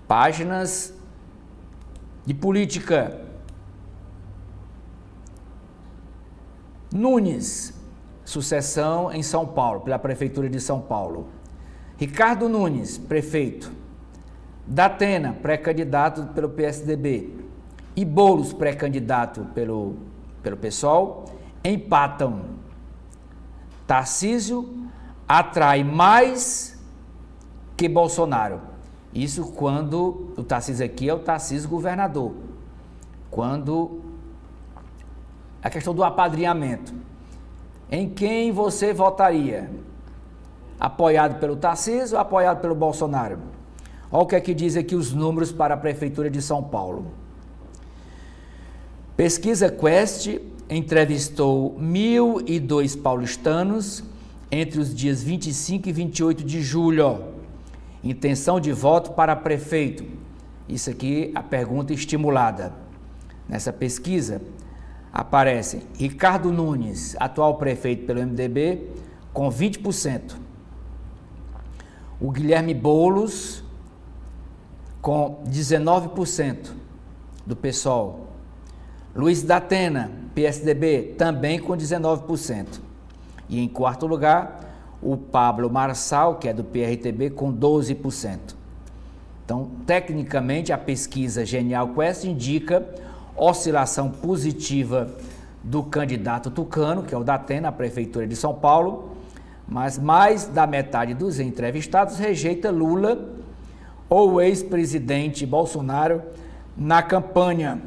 Páginas de política. Nunes, sucessão em São Paulo, pela Prefeitura de São Paulo. Ricardo Nunes, prefeito. Datena, pré-candidato pelo PSDB. E Boulos, pré-candidato pelo PSOL, empatam. Tarcísio atrai mais que Bolsonaro. Isso quando o Tarcísio aqui é o Tarcísio governador. Quando a questão do apadrinhamento. Em quem você votaria? Apoiado pelo Tarcísio ou apoiado pelo Bolsonaro? Olha o que é que diz aqui os números para a Prefeitura de São Paulo. Pesquisa Quest entrevistou 1.002 paulistanos entre os dias 25 e 28 de julho. Intenção de voto para prefeito. Isso aqui é a pergunta estimulada. Nessa pesquisa aparecem Ricardo Nunes, atual prefeito pelo MDB, com 20%. O Guilherme Boulos, com 19% do PSOL. Luiz da Atena, PSDB, também com 19%. E em quarto lugar, o Pablo Marçal, que é do PRTB, com 12%. Então, tecnicamente, a pesquisa Genial Quest indica oscilação positiva do candidato tucano, que é o da Atena, à Prefeitura de São Paulo, mas mais da metade dos entrevistados rejeita Lula ou o ex-presidente Bolsonaro na campanha.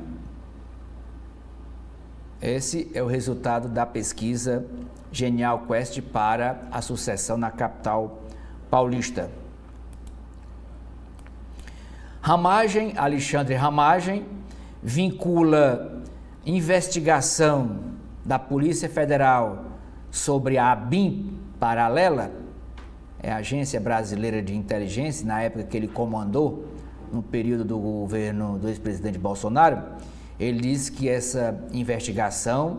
Esse é o resultado da pesquisa Genial Quest para a sucessão na capital paulista. Ramagem, Alexandre Ramagem, vincula investigação da Polícia Federal sobre a ABIN paralela, é a Agência Brasileira de Inteligência, na época que ele comandou, no período do governo do ex-presidente Bolsonaro. Ele diz que essa investigação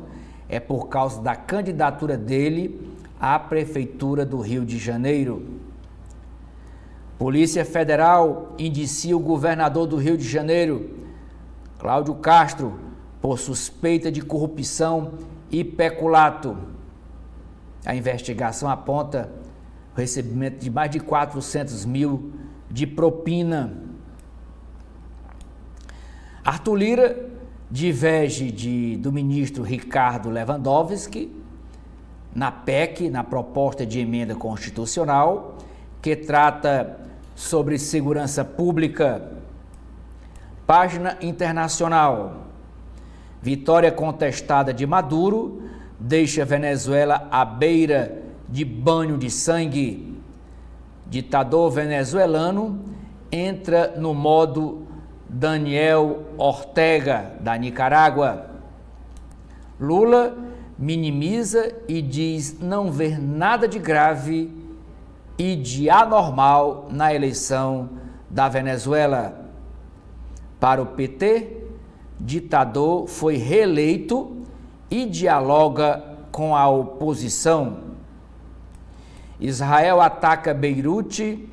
é por causa da candidatura dele à Prefeitura do Rio de Janeiro. Polícia Federal indicia o governador do Rio de Janeiro, Cláudio Castro, por suspeita de corrupção e peculato. A investigação aponta o recebimento de mais de 400 mil de propina. Arthur Lira diverge do ministro Ricardo Lewandowski na PEC, na proposta de emenda constitucional, que trata sobre segurança pública. Página internacional. Vitória contestada de Maduro deixa Venezuela à beira de banho de sangue. Ditador venezuelano entra no modo Daniel Ortega, da Nicarágua. Lula minimiza e diz não ver nada de grave e de anormal na eleição da Venezuela. Para o PT, ditador foi reeleito e dialoga com a oposição. Israel ataca Beirute,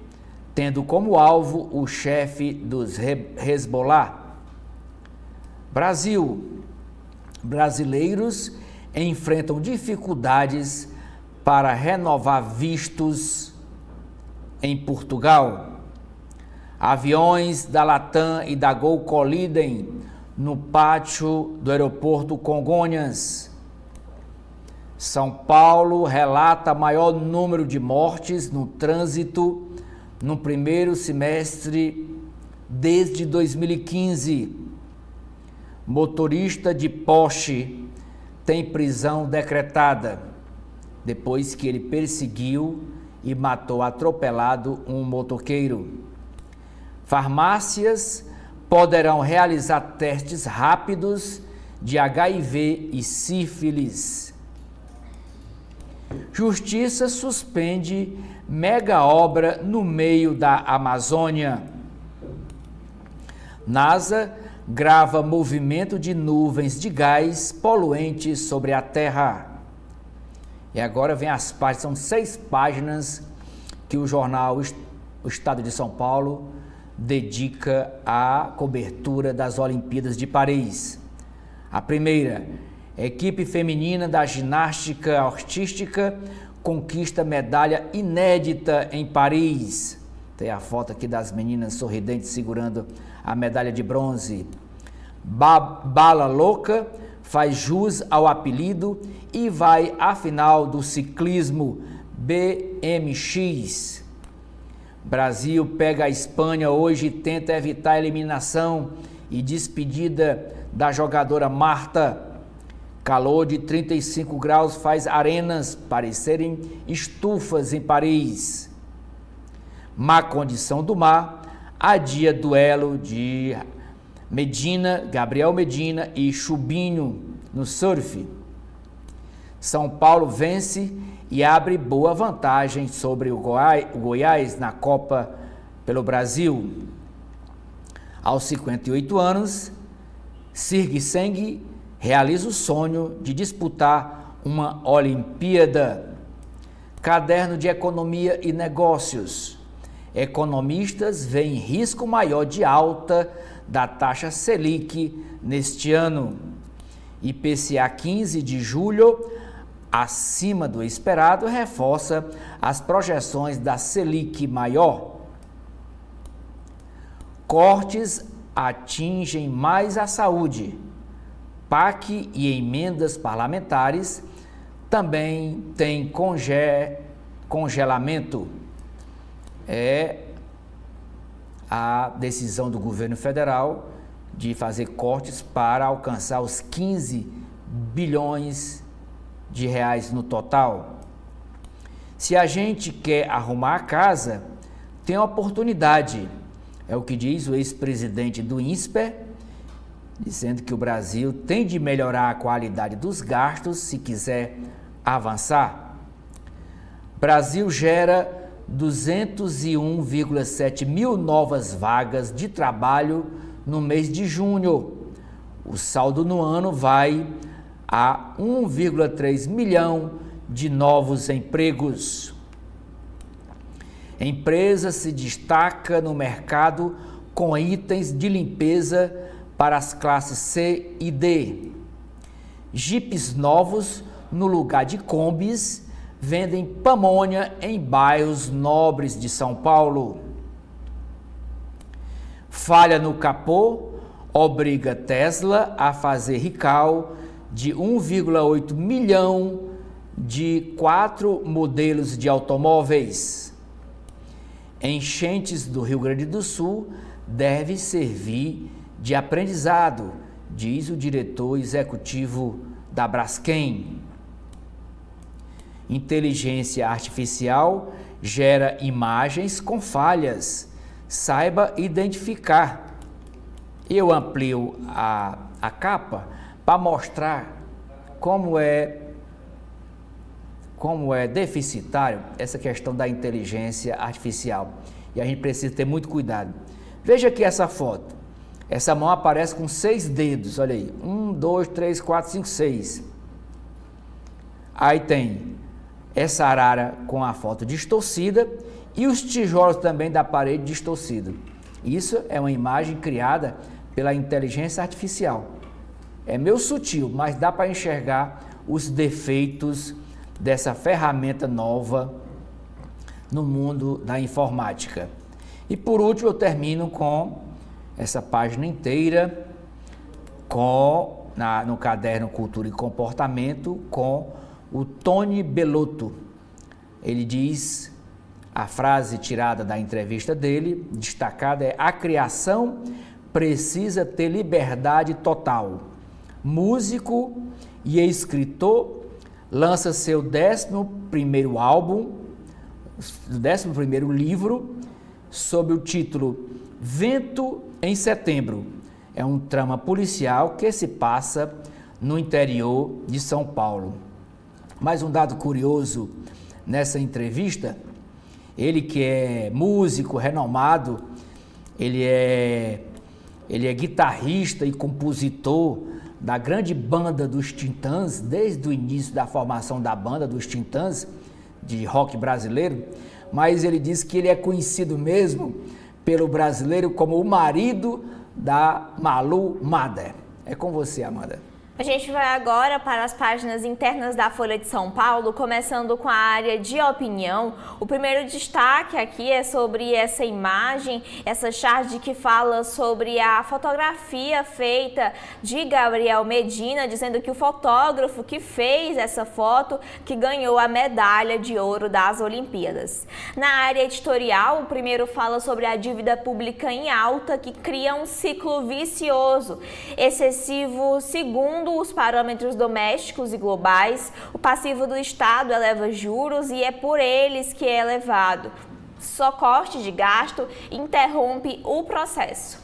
tendo como alvo o chefe dos Hezbollah. Brasil. Brasileiros enfrentam dificuldades para renovar vistos em Portugal. Aviões da Latam e da Gol colidem no pátio do aeroporto Congonhas. São Paulo relata maior número de mortes no trânsito no primeiro semestre desde 2015. Motorista de Porsche tem prisão decretada depois que ele perseguiu e matou atropelado um motoqueiro. Farmácias poderão realizar testes rápidos de HIV e sífilis. Justiça suspende mega obra no meio da Amazônia. NASA grava movimento de nuvens de gás poluentes sobre a Terra. E agora vem as páginas, são 6 páginas que o jornal O Estado de São Paulo dedica à cobertura das Olimpíadas de Paris. A primeira, equipe feminina da ginástica artística conquista medalha inédita em Paris. Tem a foto aqui das meninas sorridentes segurando a medalha de bronze. Bala Louca faz jus ao apelido e vai à final do ciclismo BMX. Brasil pega a Espanha hoje e tenta evitar a eliminação e despedida da jogadora Marta. Calor de 35 graus faz arenas parecerem estufas em Paris. Má condição do mar adia duelo de Gabriel Medina e Chubinho no surf. São Paulo vence e abre boa vantagem sobre o Goiás na Copa pelo Brasil. Aos 58 anos, Sirguisseng realiza o sonho de disputar uma Olimpíada. Caderno de Economia e Negócios. Economistas veem risco maior de alta da taxa Selic neste ano. IPCA 15 de julho, acima do esperado, reforça as projeções da Selic maior. Cortes atingem mais a saúde. PAC e emendas parlamentares também têm congelamento. É a decisão do governo federal de fazer cortes para alcançar os 15 bilhões de reais no total. Se a gente quer arrumar a casa, tem oportunidade. É o que diz o ex-presidente do INSPER, dizendo que o Brasil tem de melhorar a qualidade dos gastos se quiser avançar. Brasil gera 201,7 mil novas vagas de trabalho no mês de junho. O saldo no ano vai a 1,3 milhão de novos empregos. Empresa se destaca no mercado com itens de limpeza para as classes C e D. Jipes novos no lugar de combis vendem pamonha em bairros nobres de São Paulo. Falha no capô obriga Tesla a fazer recall de 1,8 milhão de 4 modelos de automóveis. Enchentes do Rio Grande do Sul deve servir de aprendizado, diz o diretor executivo da Braskem. Inteligência artificial gera imagens com falhas. Saiba identificar. Eu amplio a capa para mostrar como é deficitário essa questão da inteligência artificial. E a gente precisa ter muito cuidado. Veja aqui essa foto. Essa mão aparece com 6 dedos, olha aí. 1, 2, 3, 4, 5, 6. Aí tem essa arara com a foto distorcida e os tijolos também da parede distorcida. Isso é uma imagem criada pela inteligência artificial. É meio sutil, mas dá para enxergar os defeitos dessa ferramenta nova no mundo da informática. E por último eu termino com essa página inteira no caderno Cultura e Comportamento com o Tony Belotto. Ele diz, a frase tirada da entrevista dele, destacada é: a criação precisa ter liberdade total. Músico e escritor lança seu 11º álbum, 11º livro, sob o título Vento em Setembro. É um trama policial que se passa no interior de São Paulo. Mais um dado curioso nessa entrevista, ele que é músico renomado, ele é guitarrista e compositor da grande banda dos Titãs, desde o início da formação da banda dos Titãs, de rock brasileiro, mas ele diz que ele é conhecido mesmo pelo brasileiro como o marido da Malu Mader. É com você, Amanda. A gente vai agora para as páginas internas da Folha de São Paulo, começando com a área de opinião. O primeiro destaque aqui é sobre essa imagem, essa charge que fala sobre a fotografia feita de Gabriel Medina, dizendo que o fotógrafo que fez essa foto que ganhou a medalha de ouro das Olimpíadas. Na área editorial, o primeiro fala sobre a dívida pública em alta que cria um ciclo vicioso, excessivo segundo os parâmetros domésticos e globais, o passivo do Estado eleva juros e é por eles que é elevado. Só corte de gasto interrompe o processo.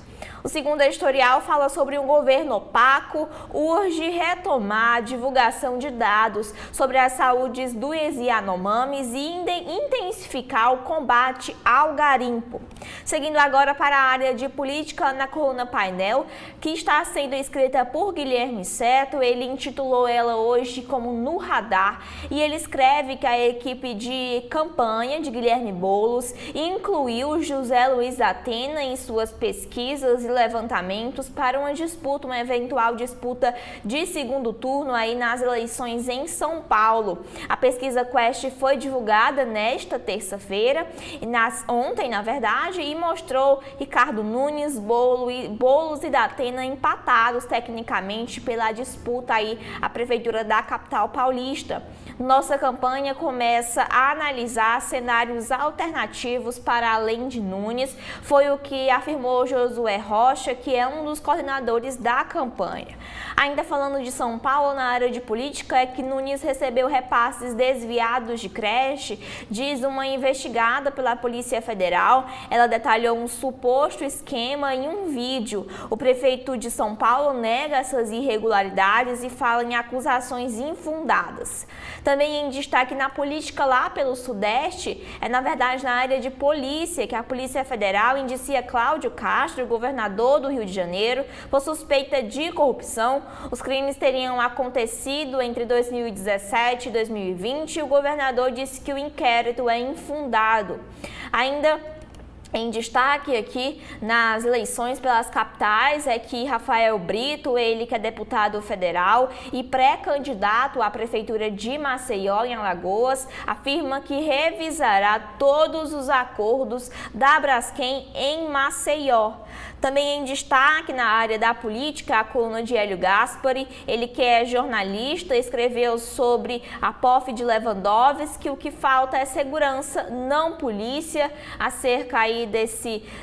O segundo editorial fala sobre um governo opaco, urge retomar a divulgação de dados sobre as saúdes dos Yanomamis e intensificar o combate ao garimpo. Seguindo agora para a área de política na coluna Painel, que está sendo escrita por Guilherme Seto. Ele intitulou ela hoje como No Radar e ele escreve que a equipe de campanha de Guilherme Boulos incluiu José Luiz da Atena em suas pesquisas e levantamentos para uma eventual disputa de segundo turno aí nas eleições em São Paulo. A pesquisa Quest foi divulgada nesta terça-feira, ontem na verdade, e mostrou Ricardo Nunes, Boulos e da Atena empatados tecnicamente pela disputa aí à prefeitura da capital paulista. Nossa campanha começa a analisar cenários alternativos para além de Nunes, foi o que afirmou Josué Rocha, que é um dos coordenadores da campanha. Ainda falando de São Paulo, na área de política, é que Nunes recebeu repasses desviados de creche, diz uma investigada pela Polícia Federal. Ela detalhou um suposto esquema em um vídeo. O prefeito de São Paulo nega essas irregularidades e fala em acusações infundadas. Também em destaque na política lá pelo Sudeste, na verdade na área de polícia, que a Polícia Federal indicia Cláudio Castro, governador do Rio de Janeiro, por suspeita de corrupção. Os crimes teriam acontecido entre 2017 e 2020 e o governador disse que o inquérito é infundado. Ainda em destaque aqui nas eleições pelas capitais é que Rafael Brito, ele que é deputado federal e pré-candidato à prefeitura de Maceió, em Alagoas, afirma que revisará todos os acordos da Braskem em Maceió. Também em destaque na área da política, a coluna de Hélio Gaspari, ele que é jornalista, escreveu sobre a POF de Lewandowski, que o que falta é segurança, não polícia, acerca aí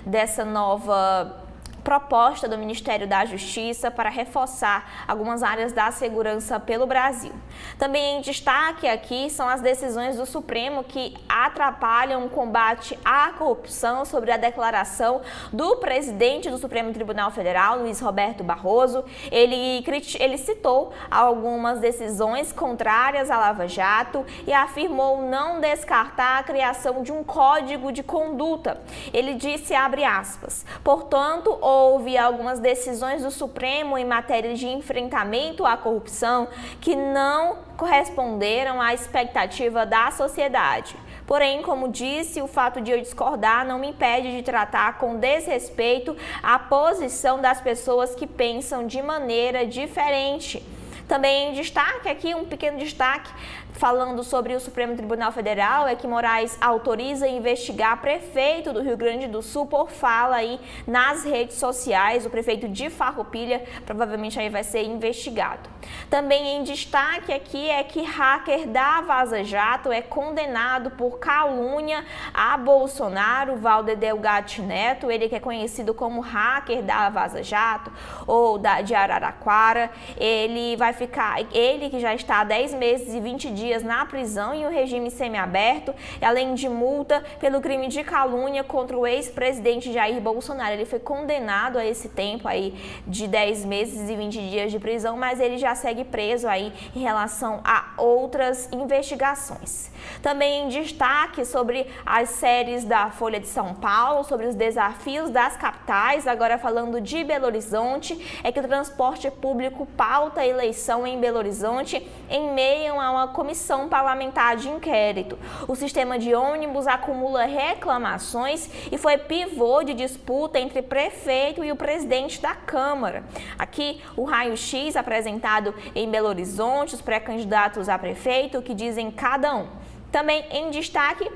dessa nova proposta do Ministério da Justiça para reforçar algumas áreas da segurança pelo Brasil. Também em destaque aqui são as decisões do Supremo que atrapalham o combate à corrupção, sobre a declaração do presidente do Supremo Tribunal Federal, Luiz Roberto Barroso. Ele citou algumas decisões contrárias à Lava Jato e afirmou não descartar a criação de um código de conduta. Ele disse, abre aspas, portanto, houve algumas decisões do Supremo em matéria de enfrentamento à corrupção que não corresponderam à expectativa da sociedade. Porém, como disse, o fato de eu discordar não me impede de tratar com desrespeito a posição das pessoas que pensam de maneira diferente. Também em destaque aqui, um pequeno destaque, falando sobre o Supremo Tribunal Federal, é que Moraes autoriza investigar prefeito do Rio Grande do Sul por fala aí nas redes sociais. O prefeito de Farroupilha provavelmente aí vai ser investigado. Também em destaque aqui é que hacker da Vaza Jato é condenado por calúnia a Bolsonaro. Valder Delgatti Neto, ele que é conhecido como hacker da Vaza Jato ou de Araraquara, ele que já está há 10 meses e 20 dias na prisão em um regime semiaberto, além de multa pelo crime de calúnia contra o ex-presidente Jair Bolsonaro. Ele foi condenado a esse tempo aí de 10 meses e 20 dias de prisão, mas ele já segue preso aí em relação a outras investigações. Também em destaque sobre as séries da Folha de São Paulo, sobre os desafios das capitais, agora falando de Belo Horizonte, é que o transporte público pauta a eleição em Belo Horizonte em meio a uma comissão parlamentar de inquérito. O sistema de ônibus acumula reclamações e foi pivô de disputa entre prefeito e o presidente da Câmara. Aqui o raio-x apresentado em Belo Horizonte, os pré-candidatos a prefeito, o que dizem cada um. Também em destaque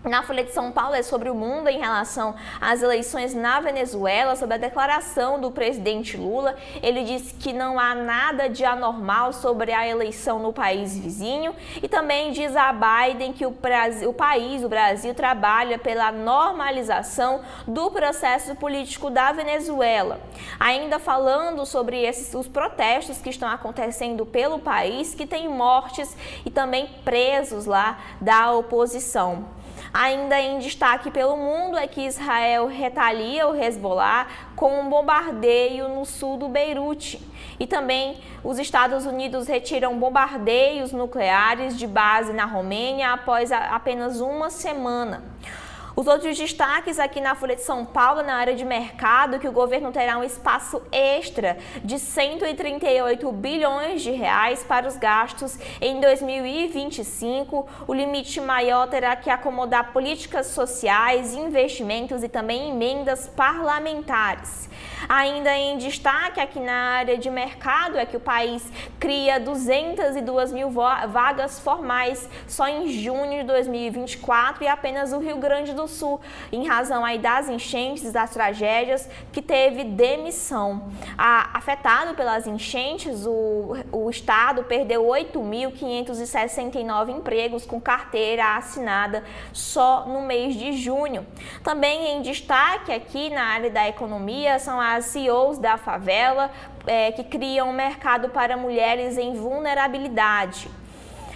na Folha de São Paulo é sobre o mundo em relação às eleições na Venezuela, sobre a declaração do presidente Lula. Ele disse que não há nada de anormal sobre a eleição no país vizinho e também diz a Biden que o Brasil trabalha pela normalização do processo político da Venezuela. Ainda falando sobre os protestos que estão acontecendo pelo país, que tem mortes e também presos lá da oposição. Ainda em destaque pelo mundo é que Israel retalia o Hezbollah com um bombardeio no sul do Beirute. E também os Estados Unidos retiram bombardeios nucleares de base na Romênia após apenas uma semana. Os outros destaques aqui na Folha de São Paulo, na área de mercado, que o governo terá um espaço extra de 138 bilhões de reais para os gastos em 2025. O limite maior terá que acomodar políticas sociais, investimentos e também emendas parlamentares. Ainda em destaque aqui na área de mercado é que o país cria 202 mil vagas formais só em junho de 2024 e apenas o Rio Grande do Sul, em razão aí das enchentes, das tragédias, que teve demissão. Afetado pelas enchentes, o estado perdeu 8.569 empregos com carteira assinada só no mês de junho. Também em destaque aqui na área da economia são as CEOs da favela, que criam um mercado para mulheres em vulnerabilidade.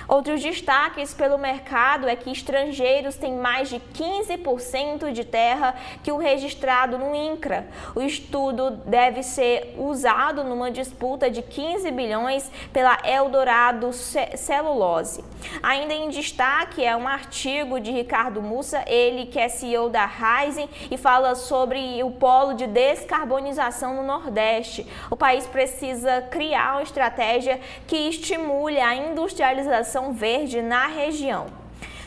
Outros destaques pelo mercado é que estrangeiros têm mais de 15% de terra que o registrado no INCRA. O estudo deve ser usado numa disputa de 15 bilhões pela Eldorado Celulose. Ainda em destaque é um artigo de Ricardo Mussa, ele que é CEO da Raizen, e fala sobre o polo de descarbonização no Nordeste. O país precisa criar uma estratégia que estimule a industrialização verde na região.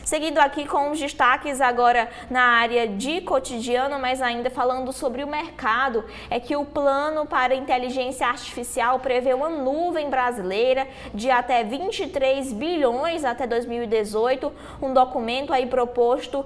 Seguindo aqui com os destaques agora na área de cotidiano, mas ainda falando sobre o mercado, é que o plano para inteligência artificial prevê uma nuvem brasileira de até 23 bilhões até 2018. Um documento aí proposto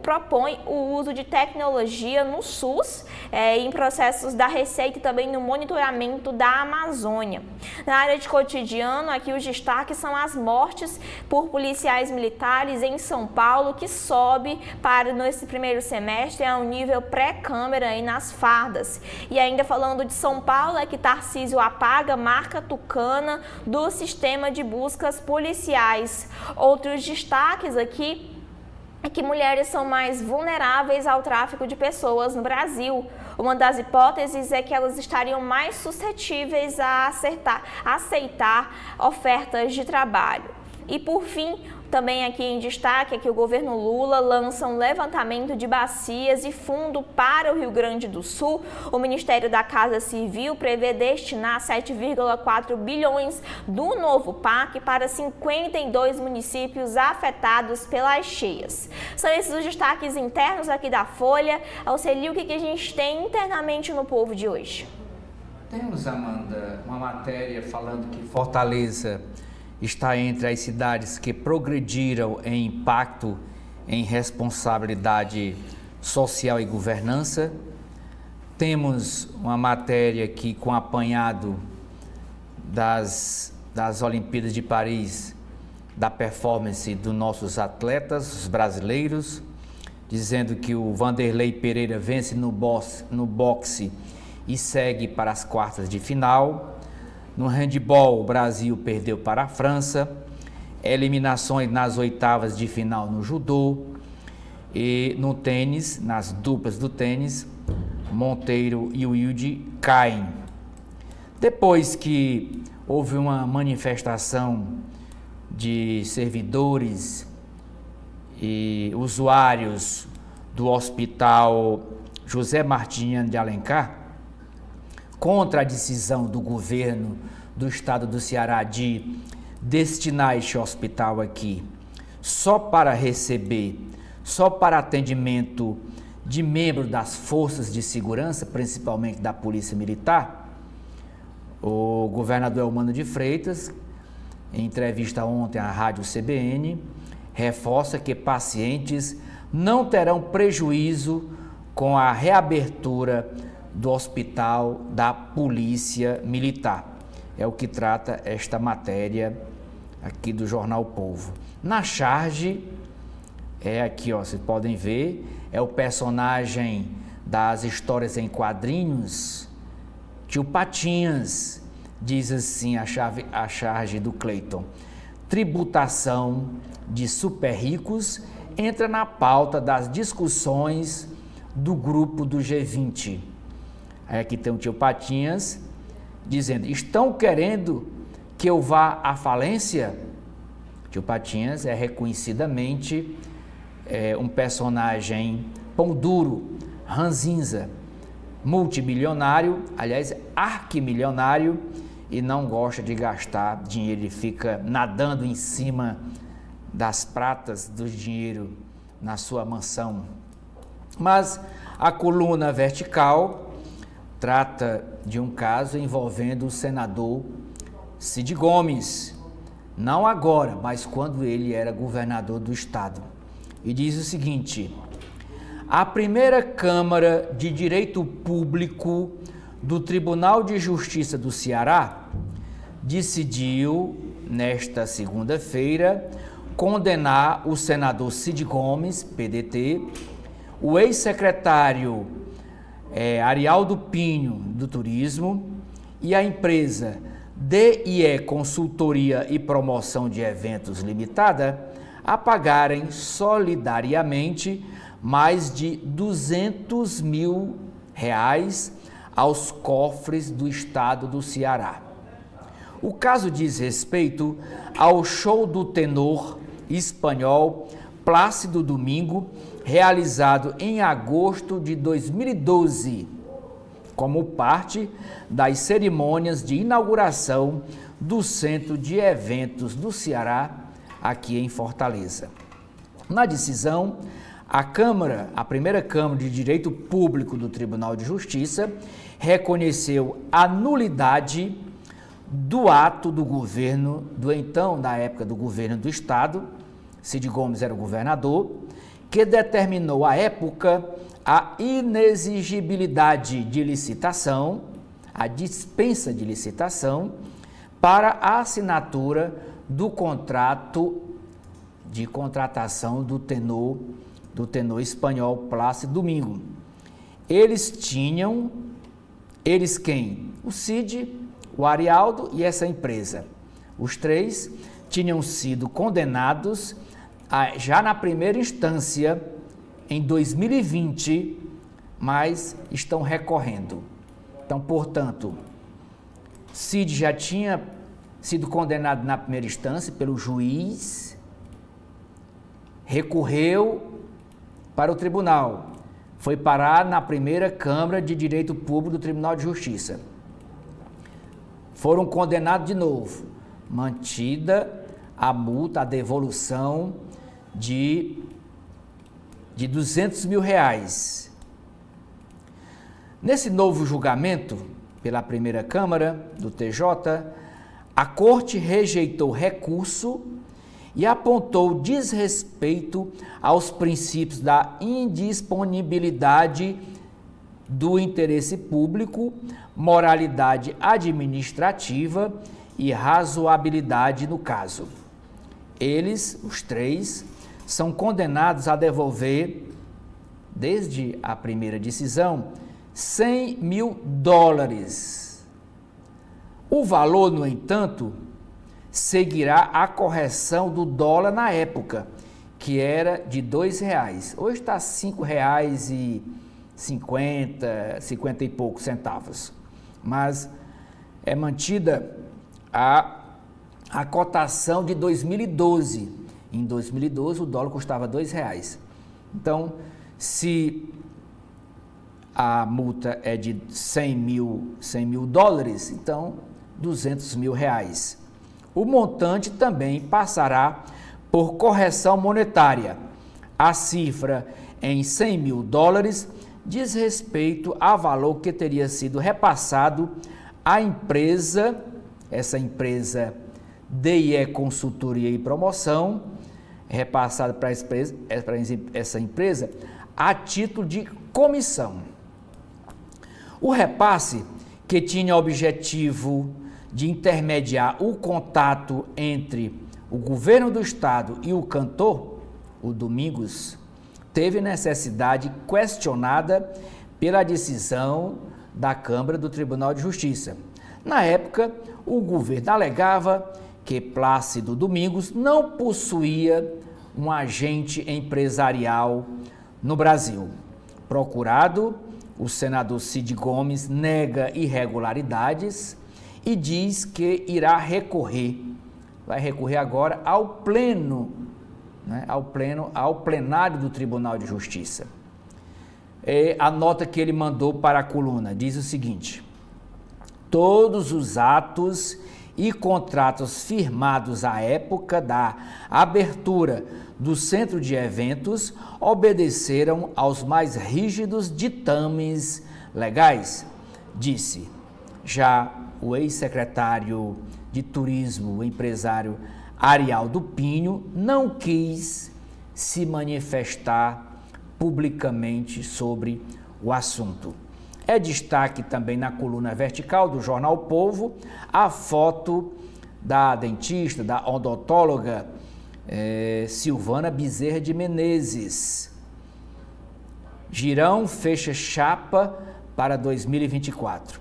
propõe o uso de tecnologia no SUS, em processos da Receita e também no monitoramento da Amazônia. Na área de cotidiano, aqui os destaques são as mortes por policiais militares em São Paulo, que sobe para nesse primeiro semestre a um nível pré-câmera aí nas fardas. E ainda falando de São Paulo, é que Tarcísio apaga marca tucana do sistema de buscas policiais. Outros destaques aqui é que mulheres são mais vulneráveis ao tráfico de pessoas no Brasil. Uma das hipóteses é que elas estariam mais suscetíveis a aceitar ofertas de trabalho. E por fim, também aqui em destaque é que o governo Lula lança um levantamento de bacias e fundo para o Rio Grande do Sul. O Ministério da Casa Civil prevê destinar 7,4 bilhões do novo PAC para 52 municípios afetados pelas cheias. São esses os destaques internos aqui da Folha. Auxílio, o que a gente tem internamente no Povo de hoje? Temos, Amanda, uma matéria falando que Fortaleza está entre as cidades que progrediram em impacto em responsabilidade social e governança. Temos uma matéria aqui com apanhado das Olimpíadas de Paris, da performance dos nossos atletas, os brasileiros, dizendo que o Vanderlei Pereira vence no boxe e segue para as quartas de final. No handebol, o Brasil perdeu para a França, eliminações nas oitavas de final no judô, e no tênis, nas duplas do tênis, Monteiro e Wilde caem. Depois que houve uma manifestação de servidores e usuários do Hospital José Martiniano de Alencar, contra a decisão do governo do estado do Ceará de destinar este hospital aqui só para atendimento de membros das forças de segurança, principalmente da Polícia Militar, o governador Eumano de Freitas, em entrevista ontem à Rádio CBN, reforça que pacientes não terão prejuízo com a reabertura do Hospital da Polícia Militar. É o que trata esta matéria aqui do Jornal Povo. Na charge, aqui, vocês podem ver, é o personagem das histórias em quadrinhos, Tio Patinhas, diz assim a charge do Cleiton: tributação de super ricos entra na pauta das discussões do grupo do G20. Aí aqui tem o tio Patinhas dizendo: estão querendo que eu vá à falência? Tio Patinhas é reconhecidamente um personagem pão duro, ranzinza, multimilionário, aliás, arquimilionário, e não gosta de gastar dinheiro, ele fica nadando em cima das pratas do dinheiro na sua mansão. Mas a coluna vertical trata de um caso envolvendo o senador Cid Gomes, não agora, mas quando ele era governador do estado. E diz o seguinte: a primeira Câmara de Direito Público do Tribunal de Justiça do Ceará decidiu, nesta segunda-feira, condenar o senador Cid Gomes, PDT, o ex-secretário Arialdo Pinho, do Turismo, e a empresa DIE Consultoria e Promoção de Eventos Limitada a pagarem solidariamente mais de R$200 mil aos cofres do estado do Ceará. O caso diz respeito ao show do tenor espanhol Plácido Domingo, realizado em agosto de 2012, como parte das cerimônias de inauguração do Centro de Eventos do Ceará, aqui em Fortaleza. Na decisão, a primeira Câmara de Direito Público do Tribunal de Justiça reconheceu a nulidade do ato do governo, da época do governo do estado, Cid Gomes era o governador, que determinou à época a inexigibilidade de licitação, a dispensa de licitação, para a assinatura do contrato de contratação do tenor espanhol Plácido Domingo. Eles quem? O Cid, o Arialdo e essa empresa. Os três tinham sido condenados já na primeira instância em 2020, mas estão recorrendo. Então, portanto, Cid já tinha sido condenado na primeira instância pelo juiz, recorreu para o tribunal, foi parar na primeira Câmara de Direito Público do Tribunal de Justiça. Foram condenados de novo, mantida a multa, a devolução de R$200 mil. Nesse novo julgamento, pela primeira Câmara do TJ, a Corte rejeitou recurso e apontou desrespeito aos princípios da indisponibilidade do interesse público, moralidade administrativa e razoabilidade no caso. Eles, os três, são condenados a devolver, desde a primeira decisão, $100 mil. O valor, no entanto, seguirá a correção do dólar na época, que era de R$2. Hoje está R$ 5,50, 50 e poucos centavos. Mas é mantida a cotação de 2012. Em 2012, o dólar custava R$2. Então, se a multa é de $100 mil, então R$200 mil. O montante também passará por correção monetária. A cifra em $100 mil diz respeito a valor que teria sido repassado à empresa, essa empresa DIE Consultoria e Promoção, repassada para essa empresa a título de comissão. O repasse, que tinha objetivo de intermediar o contato entre o governo do estado e o cantor, o Domingos, teve necessidade questionada pela decisão da Câmara do Tribunal de Justiça. Na época, o governo alegava que Plácido Domingos não possuía um agente empresarial no Brasil. Procurado, o senador Cid Gomes nega irregularidades e diz que irá recorrer. Vai recorrer agora ao pleno, né, ao plenário do Tribunal de Justiça. A nota que ele mandou para a coluna diz o seguinte: todos os atos e contratos firmados à época da abertura do centro de eventos obedeceram aos mais rígidos ditames legais, disse. Já o ex-secretário de Turismo, o empresário Arialdo Pinho, não quis se manifestar publicamente sobre o assunto. É destaque também na coluna vertical do jornal O Povo a foto da dentista, da odontóloga Silvana Bezerra de Menezes. Girão fecha chapa para 2024.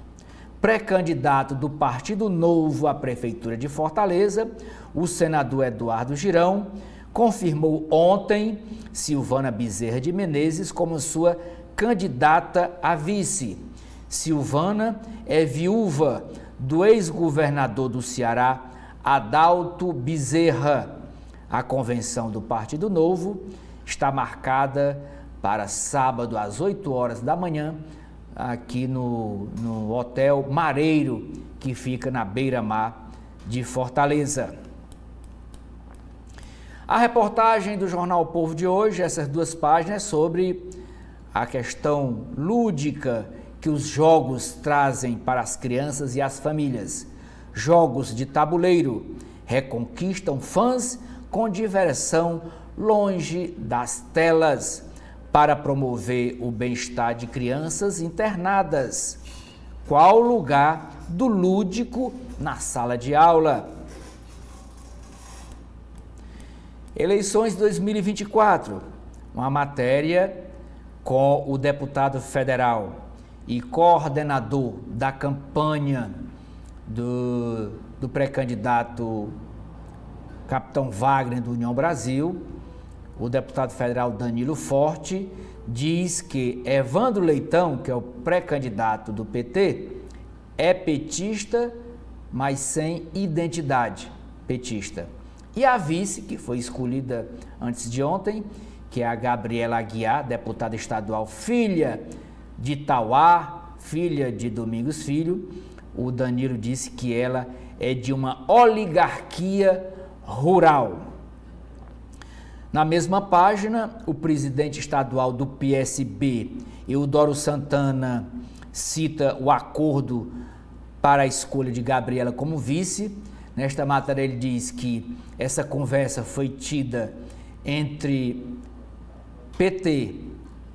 Pré-candidato do Partido Novo à Prefeitura de Fortaleza, o senador Eduardo Girão confirmou ontem Silvana Bezerra de Menezes como sua candidata a vice. Silvana é viúva do ex-governador do Ceará, Adalto Bezerra. A convenção do Partido Novo está marcada para sábado às 8 horas da manhã, aqui no Hotel Mareiro, que fica na beira-mar de Fortaleza. A reportagem do jornal O Povo de hoje, essas 2 páginas, sobre a questão lúdica que os jogos trazem para as crianças e as famílias. Jogos de tabuleiro reconquistam fãs com diversão longe das telas para promover o bem-estar de crianças internadas. Qual o lugar do lúdico na sala de aula? Eleições 2024, uma matéria com o deputado federal e coordenador da campanha do pré-candidato Capitão Wagner do União Brasil, o deputado federal Danilo Forte, diz que Evandro Leitão, que é o pré-candidato do PT, é petista, mas sem identidade petista. E a vice, que foi escolhida antes de ontem, que é a Gabriela Aguiar, deputada estadual, filha de Tauá, filha de Domingos Filho, o Danilo disse que ela é de uma oligarquia rural. Na mesma página, o presidente estadual do PSB, Eudoro Santana, cita o acordo para a escolha de Gabriela como vice. Nesta matéria ele diz que essa conversa foi tida entre PT,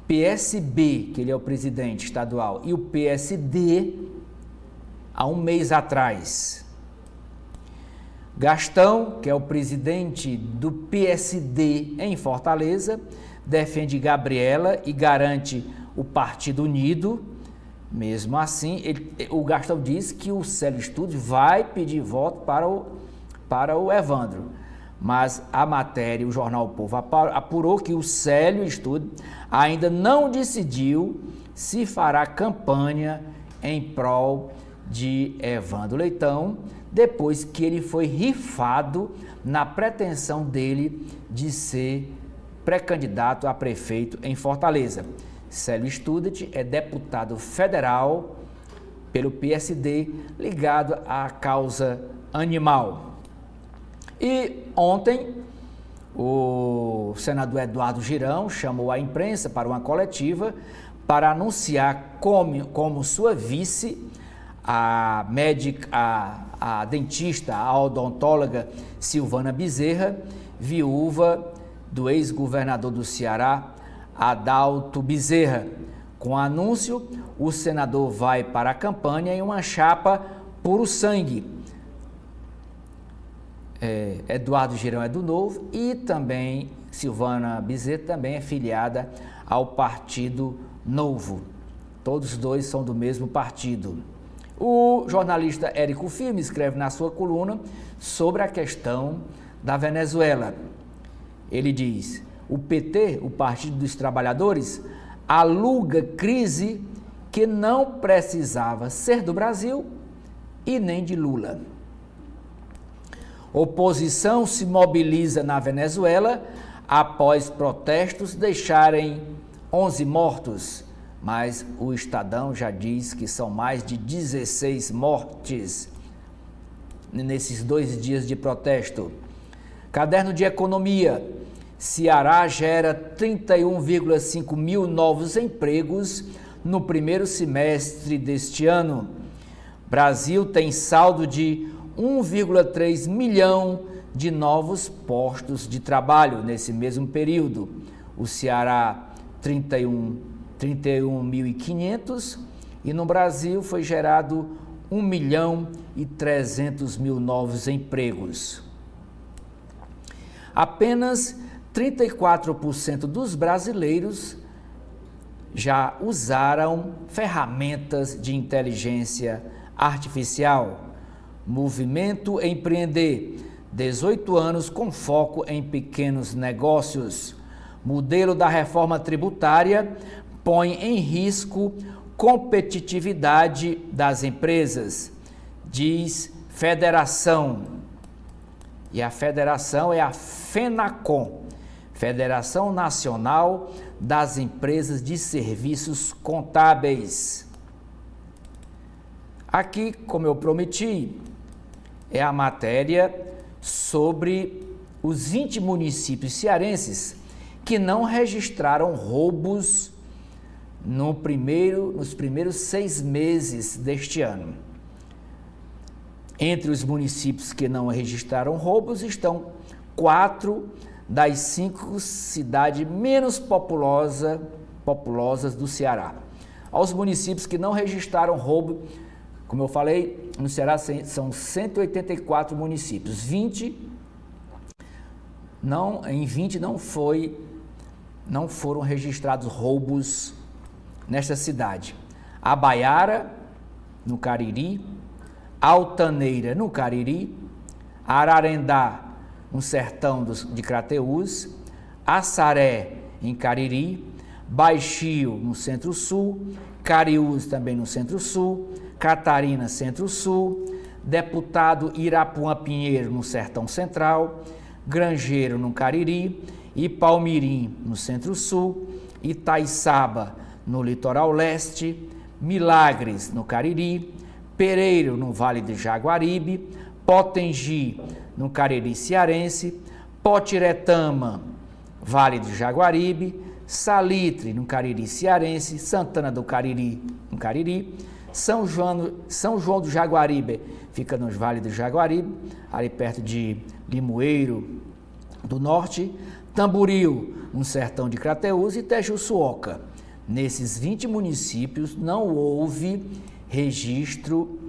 PSB, que ele é o presidente estadual, e o PSD há um mês atrás. Gastão, que é o presidente do PSD em Fortaleza, defende Gabriela e garante o Partido Unido. Mesmo assim, o Gastão diz que o Célio Stude vai pedir voto para o Evandro. Mas a matéria, o jornal O Povo, apurou que o Célio Stude ainda não decidiu se fará campanha em prol de Evandro Leitão, depois que ele foi rifado na pretensão dele de ser pré-candidato a prefeito em Fortaleza. Célio Stude é deputado federal pelo PSD, ligado à causa animal. E ontem, o senador Eduardo Girão chamou a imprensa para uma coletiva para anunciar como sua vice a dentista, a odontóloga Silvana Bezerra, viúva do ex-governador do Ceará, Adalto Bezerra. Com o anúncio, o senador vai para a campanha em uma chapa puro sangue. Eduardo Girão é do Novo e também Silvana Bezerra também é filiada ao Partido Novo. Todos os dois são do mesmo partido. O jornalista Érico Firme escreve na sua coluna sobre a questão da Venezuela. Ele diz: o PT, o Partido dos Trabalhadores, aluga crise que não precisava ser do Brasil e nem de Lula. Oposição se mobiliza na Venezuela após protestos deixarem 11 mortos, mas o Estadão já diz que são mais de 16 mortes nesses 2 dias de protesto. Caderno de Economia: Ceará gera 31,5 mil novos empregos no primeiro semestre deste ano. Brasil tem saldo de 1,3 milhão de novos postos de trabalho nesse mesmo período. O Ceará, 31.500, e no Brasil foi gerado 1.300.000 novos empregos. Apenas 34% dos brasileiros já usaram ferramentas de inteligência artificial. Movimento Empreender: 18 anos com foco em pequenos negócios. Modelo da reforma tributária põe em risco competitividade das empresas, diz federação. E a federação é a FENACOM, Federação Nacional das Empresas de Serviços Contábeis. Aqui, como eu prometi, é a matéria sobre os 20 municípios cearenses que não registraram roubos nos primeiros 6 meses deste ano. Entre os municípios que não registraram roubos estão 4 das 5 cidades menos populosas do Ceará. Aos municípios que não registraram roubo, como eu falei, no Ceará são 184 municípios. Em 20 não foram registrados roubos nesta cidade. Abaiara, no Cariri, Altaneira, no Cariri, Ararendá, no sertão de Crateús, Assaré, em Cariri, Baixio, no Centro-Sul, Cariús, também no Centro-Sul, Catarina, Centro-Sul, Deputado Irapuã Pinheiro, no Sertão Central, Grangeiro, no Cariri, e Palmirim, no Centro-Sul, Itaiçaba, no Litoral Leste, Milagres, no Cariri, Pereiro, no Vale do Jaguaribe, Potengi, no Cariri Cearense, Potiretama, Vale do Jaguaribe, Salitre, no Cariri Cearense, Santana do Cariri, no Cariri, São João do Jaguaribe, fica nos Vale do Jaguaribe, ali perto de Limoeiro do Norte, Tamboril, no sertão de Crateús, e Tejuçuoca. Nesses 20 municípios não houve registro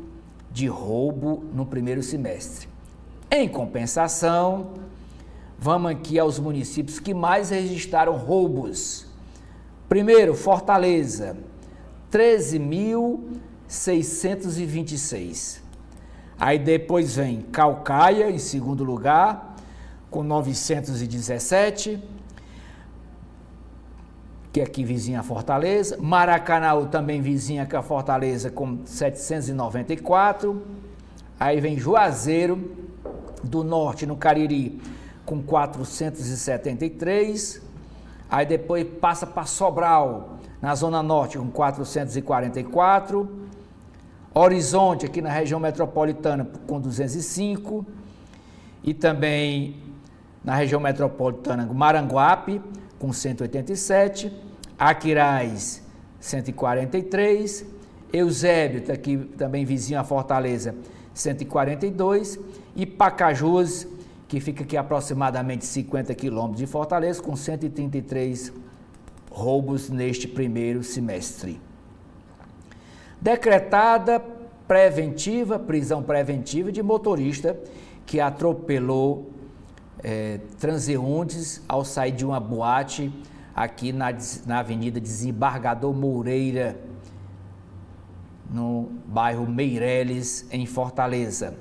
de roubo no primeiro semestre. Em compensação, vamos aqui aos municípios que mais registraram roubos. Primeiro, Fortaleza, 13.626. Aí depois vem Caucaia, em segundo lugar, com 917, que é aqui vizinha a Fortaleza. Maracanaú, também vizinha com a Fortaleza, com 794. Aí vem Juazeiro do Norte, no Cariri, com 473. Aí depois passa para Sobral, na Zona Norte, com 444. Horizonte, aqui na região metropolitana, com 205. E também na região metropolitana, Maranguape, com 187. Aquiraz, 143. Eusébio, aqui também vizinho a Fortaleza, 142. E Pacajus, que fica aqui aproximadamente 50 quilômetros de Fortaleza, com 133 roubos neste primeiro semestre. Decretada prisão preventiva de motorista que atropelou transeuntes ao sair de uma boate aqui na Avenida Desembargador Moreira, no bairro Meireles, em Fortaleza.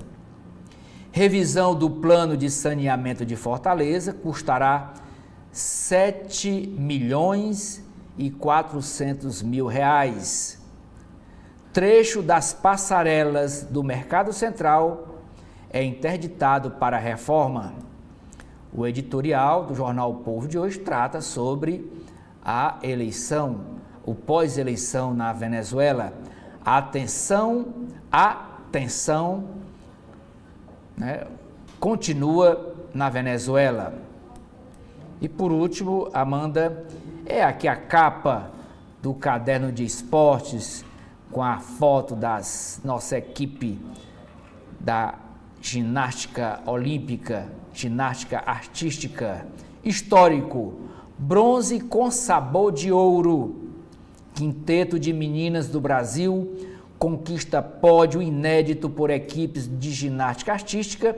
Revisão do plano de saneamento de Fortaleza custará R$7.400.000. Trecho das passarelas do Mercado Central é interditado para reforma. O editorial do jornal O Povo de hoje trata sobre a eleição, o pós-eleição na Venezuela. Atenção, né, continua na Venezuela. E por último, Amanda, é aqui a capa do caderno de esportes com a foto da nossa equipe da ginástica olímpica, ginástica artística, histórico, bronze com sabor de ouro. Quinteto de meninas do Brasil conquista pódio inédito por equipes de ginástica artística.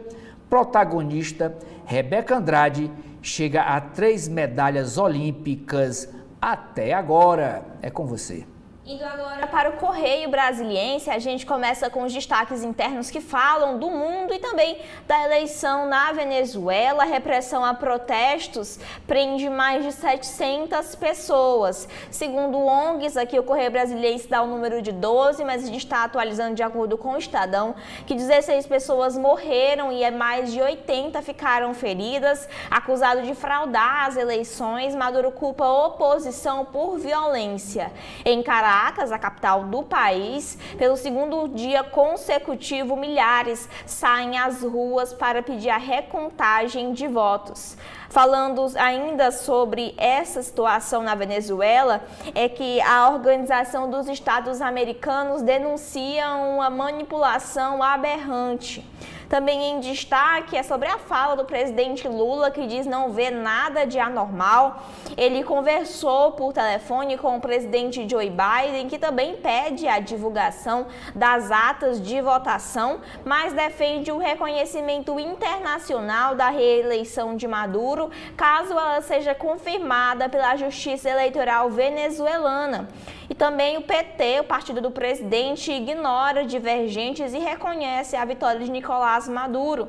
Protagonista, Rebeca Andrade, chega a 3 medalhas olímpicas até agora. É com você. Indo agora para o Correio Brasiliense, a gente começa com os destaques internos que falam do mundo e também da eleição na Venezuela. A repressão a protestos prende mais de 700 pessoas. Segundo ONGs, aqui o Correio Brasiliense dá o número de 12, mas a gente está atualizando de acordo com o Estadão, que 16 pessoas morreram e mais de 80 ficaram feridas. Acusado de fraudar as eleições, Maduro culpa a oposição por violência. Em Caracas, a capital do país, pelo segundo dia consecutivo, milhares saem às ruas para pedir a recontagem de votos. Falando ainda sobre essa situação na Venezuela, é que a Organização dos Estados Americanos denuncia uma manipulação aberrante. Também em destaque é sobre a fala do presidente Lula, que diz não ver nada de anormal. Ele conversou por telefone com o presidente Joe Biden, que também pede a divulgação das atas de votação, mas defende o reconhecimento internacional da reeleição de Maduro, caso ela seja confirmada pela Justiça Eleitoral venezuelana. E também o PT, o partido do presidente, ignora divergentes e reconhece a vitória de Nicolás Maduro.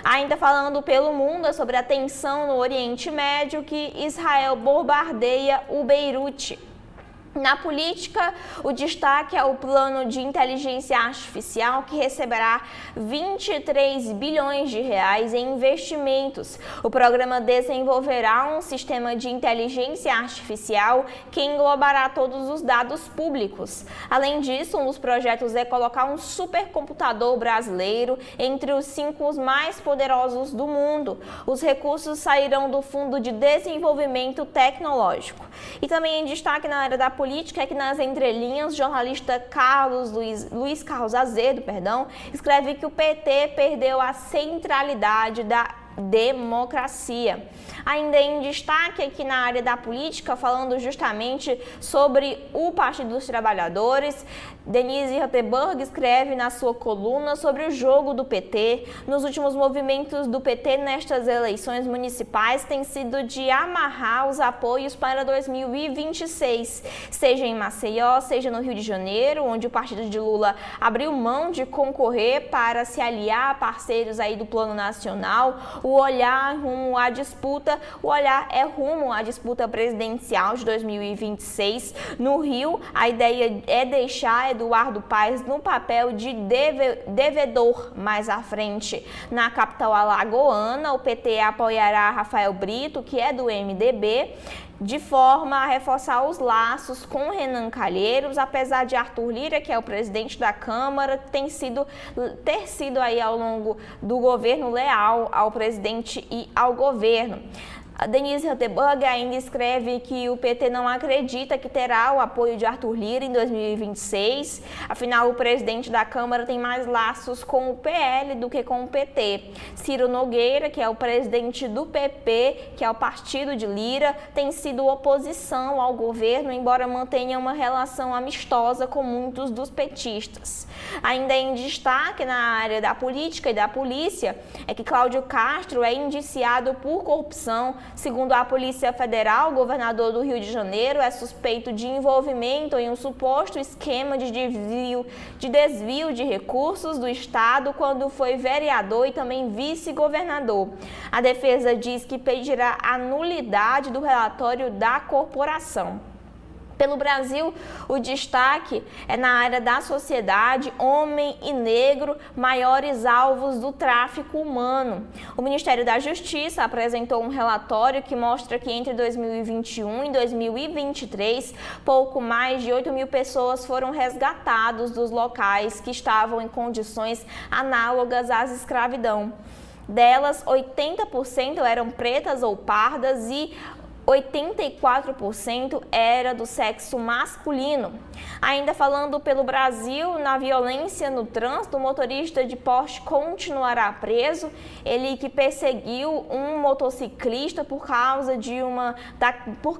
Ainda falando pelo mundo, é sobre a tensão no Oriente Médio, que Israel bombardeia o Beirute. Na política, o destaque é o plano de inteligência artificial, que receberá 23 bilhões de reais em investimentos. O programa desenvolverá um sistema de inteligência artificial que englobará todos os dados públicos. Além disso, um dos projetos é colocar um supercomputador brasileiro entre os 5 mais poderosos do mundo. Os recursos sairão do Fundo de Desenvolvimento Tecnológico. E também em destaque na área da política é que nas entrelinhas, o jornalista Luiz Carlos Azedo, escreve que o PT perdeu a centralidade da democracia. Ainda em destaque aqui na área da política, falando justamente sobre o Partido dos Trabalhadores, Denise Rottenberg escreve na sua coluna sobre o jogo do PT. Nos últimos movimentos do PT nestas eleições municipais tem sido de amarrar os apoios para 2026, seja em Maceió, seja no Rio de Janeiro, onde o partido de Lula abriu mão de concorrer para se aliar a parceiros aí do Plano Nacional. O olhar é rumo à disputa presidencial de 2026. No Rio, a ideia é deixar Eduardo Paes no papel de devedor mais à frente. Na capital alagoana, o PT apoiará Rafael Brito, que é do MDB, de forma a reforçar os laços com Renan Calheiros, apesar de Arthur Lira, que é o presidente da Câmara, ter sido aí ao longo do governo leal ao presidente e ao governo. A Denise Rottenberg ainda escreve que o PT não acredita que terá o apoio de Arthur Lira em 2026, afinal o presidente da Câmara tem mais laços com o PL do que com o PT. Ciro Nogueira, que é o presidente do PP, que é o partido de Lira, tem sido oposição ao governo, embora mantenha uma relação amistosa com muitos dos petistas. Ainda em destaque na área da política e da polícia é que Cláudio Castro é indiciado por corrupção Segundo a Polícia Federal, o governador do Rio de Janeiro é suspeito de envolvimento em um suposto esquema de desvio de recursos do Estado quando foi vereador e também vice-governador. A defesa diz que pedirá a nulidade do relatório da corporação. Pelo Brasil, o destaque é na área da sociedade, homem e negro, maiores alvos do tráfico humano. O Ministério da Justiça apresentou um relatório que mostra que entre 2021 e 2023, pouco mais de 8 mil pessoas foram resgatadas dos locais que estavam em condições análogas à escravidão. Delas, 80% eram pretas ou pardas e 84% era do sexo masculino. Ainda falando pelo Brasil, na violência no trânsito, o motorista de Porsche continuará preso. Ele que perseguiu um motociclista por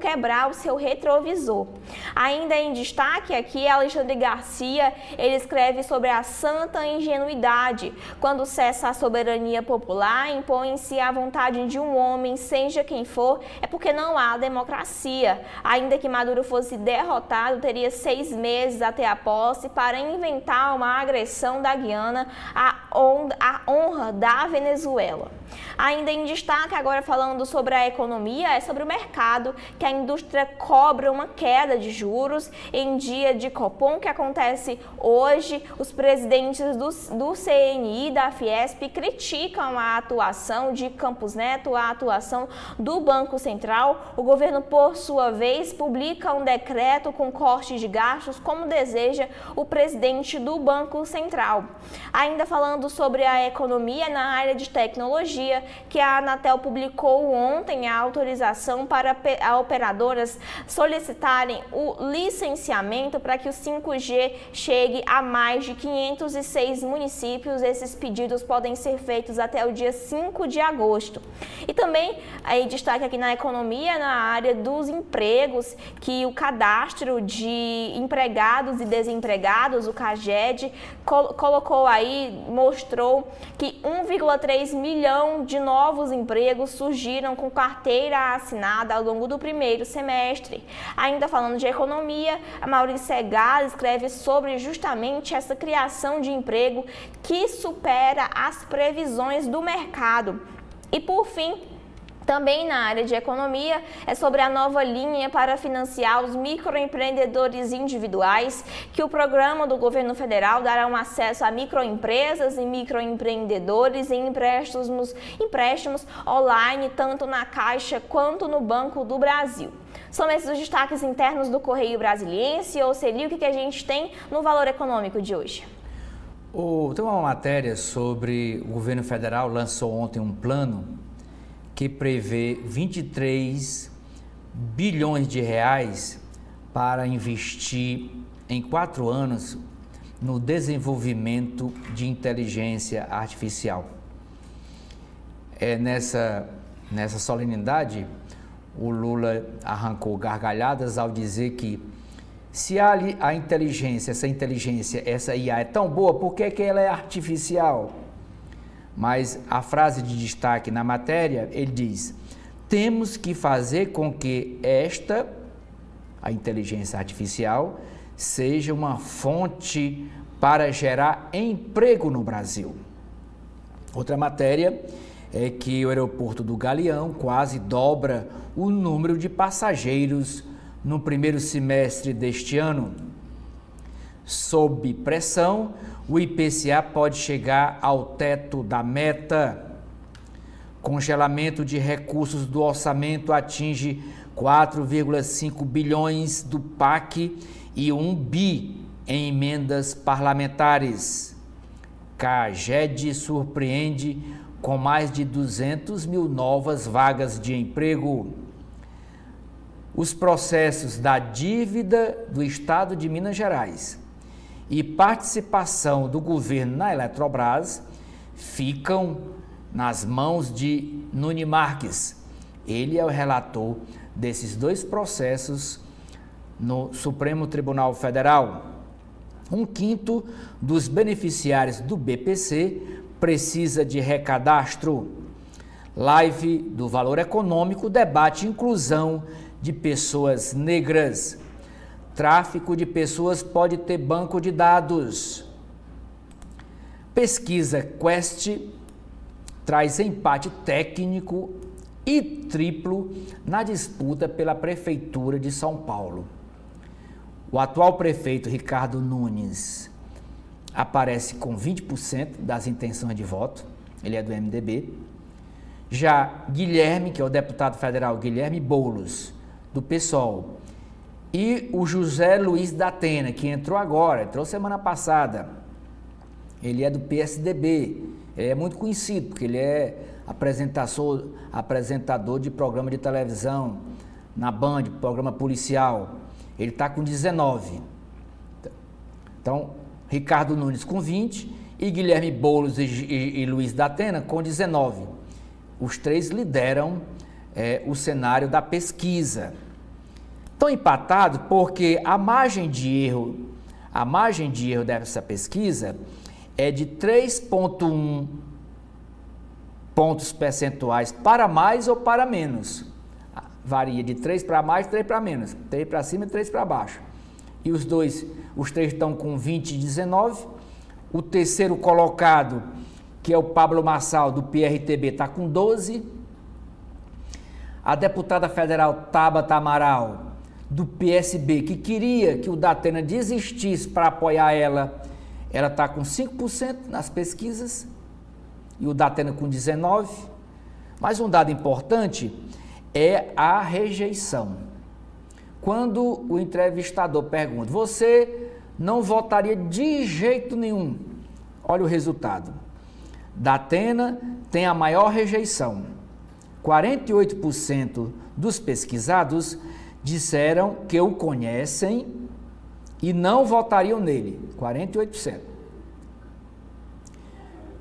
quebrar o seu retrovisor. Ainda em destaque aqui, Alexandre Garcia, ele escreve sobre a santa ingenuidade. Quando cessa a soberania popular, impõe-se a vontade de um homem, seja quem for, é porque não há democracia. Ainda que Maduro fosse derrotado, teria 6 meses até a posse para inventar uma agressão da Guiana à honra da Venezuela. Ainda em destaque, agora falando sobre a economia, é sobre o mercado, que a indústria cobra uma queda de juros em dia de Copom, que acontece hoje. Os presidentes do CNI e da Fiesp criticam a atuação de Campos Neto, a atuação do Banco Central. O governo, por sua vez, publica um decreto com corte de gastos, como deseja o presidente do Banco Central. Ainda falando sobre a economia na área de tecnologia, que a Anatel publicou ontem a autorização para operadoras solicitarem o licenciamento para que o 5G chegue a mais de 506 municípios. Esses pedidos podem ser feitos até o dia 5 de agosto. E também, aí destaque aqui na economia, na área dos empregos, que o cadastro de empregados e desempregados, o CAGED, mostrou que 1,3 milhão de novos empregos surgiram com carteira assinada ao longo do primeiro semestre. Ainda falando de economia, a Maurício Segal escreve sobre justamente essa criação de emprego que supera as previsões do mercado. E por fim, também na área de economia, é sobre a nova linha para financiar os microempreendedores individuais, que o programa do governo federal dará um acesso a microempresas e microempreendedores em empréstimos online, tanto na Caixa quanto no Banco do Brasil. São esses os destaques internos do Correio Brasiliense. Ou Celi, o que a gente tem no Valor Econômico de hoje? Tem uma matéria sobre o governo federal lançou ontem um plano que prevê 23 bilhões de reais para investir em 4 anos no desenvolvimento de inteligência artificial. Nessa solenidade, o Lula arrancou gargalhadas ao dizer que se a inteligência, essa IA é tão boa, por que ela é artificial? Mas a frase de destaque na matéria, ele diz: temos que fazer com que a inteligência artificial, seja uma fonte para gerar emprego no Brasil. Outra matéria é que o aeroporto do Galeão quase dobra o número de passageiros no primeiro semestre deste ano. Sob pressão, o IPCA pode chegar ao teto da meta. Congelamento de recursos do orçamento atinge 4,5 bilhões do PAC e 1 bi em emendas parlamentares. CAGED surpreende com mais de 200 mil novas vagas de emprego. Os processos da dívida do Estado de Minas Gerais e participação do governo na Eletrobras ficam nas mãos de Nunes Marques. Ele é o relator desses 2 processos no Supremo Tribunal Federal. 1/5 dos beneficiários do BPC precisa de recadastro. Live do Valor Econômico debate inclusão de pessoas negras. Tráfico de pessoas pode ter banco de dados. Pesquisa Quest traz empate técnico e triplo na disputa pela Prefeitura de São Paulo. O atual prefeito Ricardo Nunes aparece com 20% das intenções de voto, ele é do MDB. Já Guilherme, que é o deputado federal Guilherme Boulos, do PSOL, e o José Luiz da Atena, que entrou semana passada, ele é do PSDB, ele é muito conhecido, porque ele é apresentador de programa de televisão, na Band, programa policial, ele está com 19. Então, Ricardo Nunes com 20 e Guilherme Boulos e Luiz da Atena com 19. Os três lideram o cenário da pesquisa. Estão empatados porque a margem de erro dessa pesquisa é de 3,1 pontos percentuais para mais ou para menos. Varia de 3 para mais, 3 para menos, 3 para cima e 3 para baixo. E os três estão com 20 e 19. O terceiro colocado, que é o Pablo Marçal, do PRTB, está com 12. A deputada federal Tabata Amaral, do PSB, que queria que o da Atena desistisse para apoiar ela está com 5% nas pesquisas, e o da Atena com 19%. Mas um dado importante é a rejeição. Quando o entrevistador pergunta, você não votaria de jeito nenhum? Olha o resultado. Da Atena tem a maior rejeição. 48% dos pesquisados disseram que o conhecem e não votariam nele. 48%.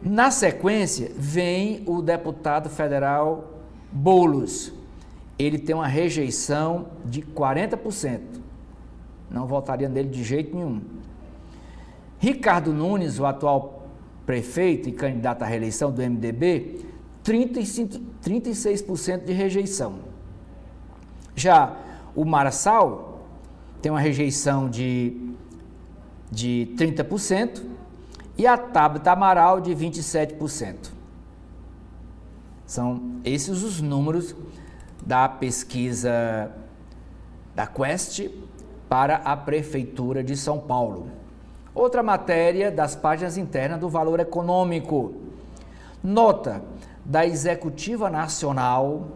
Na sequência, vem o deputado federal Boulos. Ele tem uma rejeição de 40%. Não votaria nele de jeito nenhum. Ricardo Nunes, o atual prefeito e candidato à reeleição do MDB, 36% de rejeição. Já o Marçal tem uma rejeição de 30% e a Tabata Amaral de 27%. São esses os números da pesquisa da Quest para a Prefeitura de São Paulo. Outra matéria das páginas internas do Valor Econômico. Nota da Executiva Nacional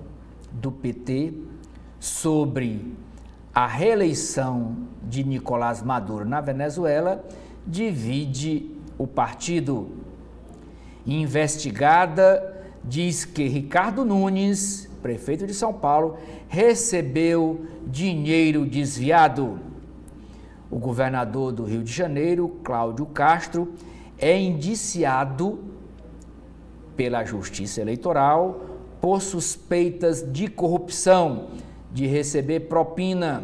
do PT sobre a reeleição de Nicolás Maduro na Venezuela divide o partido. Investigada diz que Ricardo Nunes, prefeito de São Paulo, recebeu dinheiro desviado. O governador do Rio de Janeiro, Cláudio Castro, é indiciado pela Justiça Eleitoral por suspeitas de corrupção, de receber propina.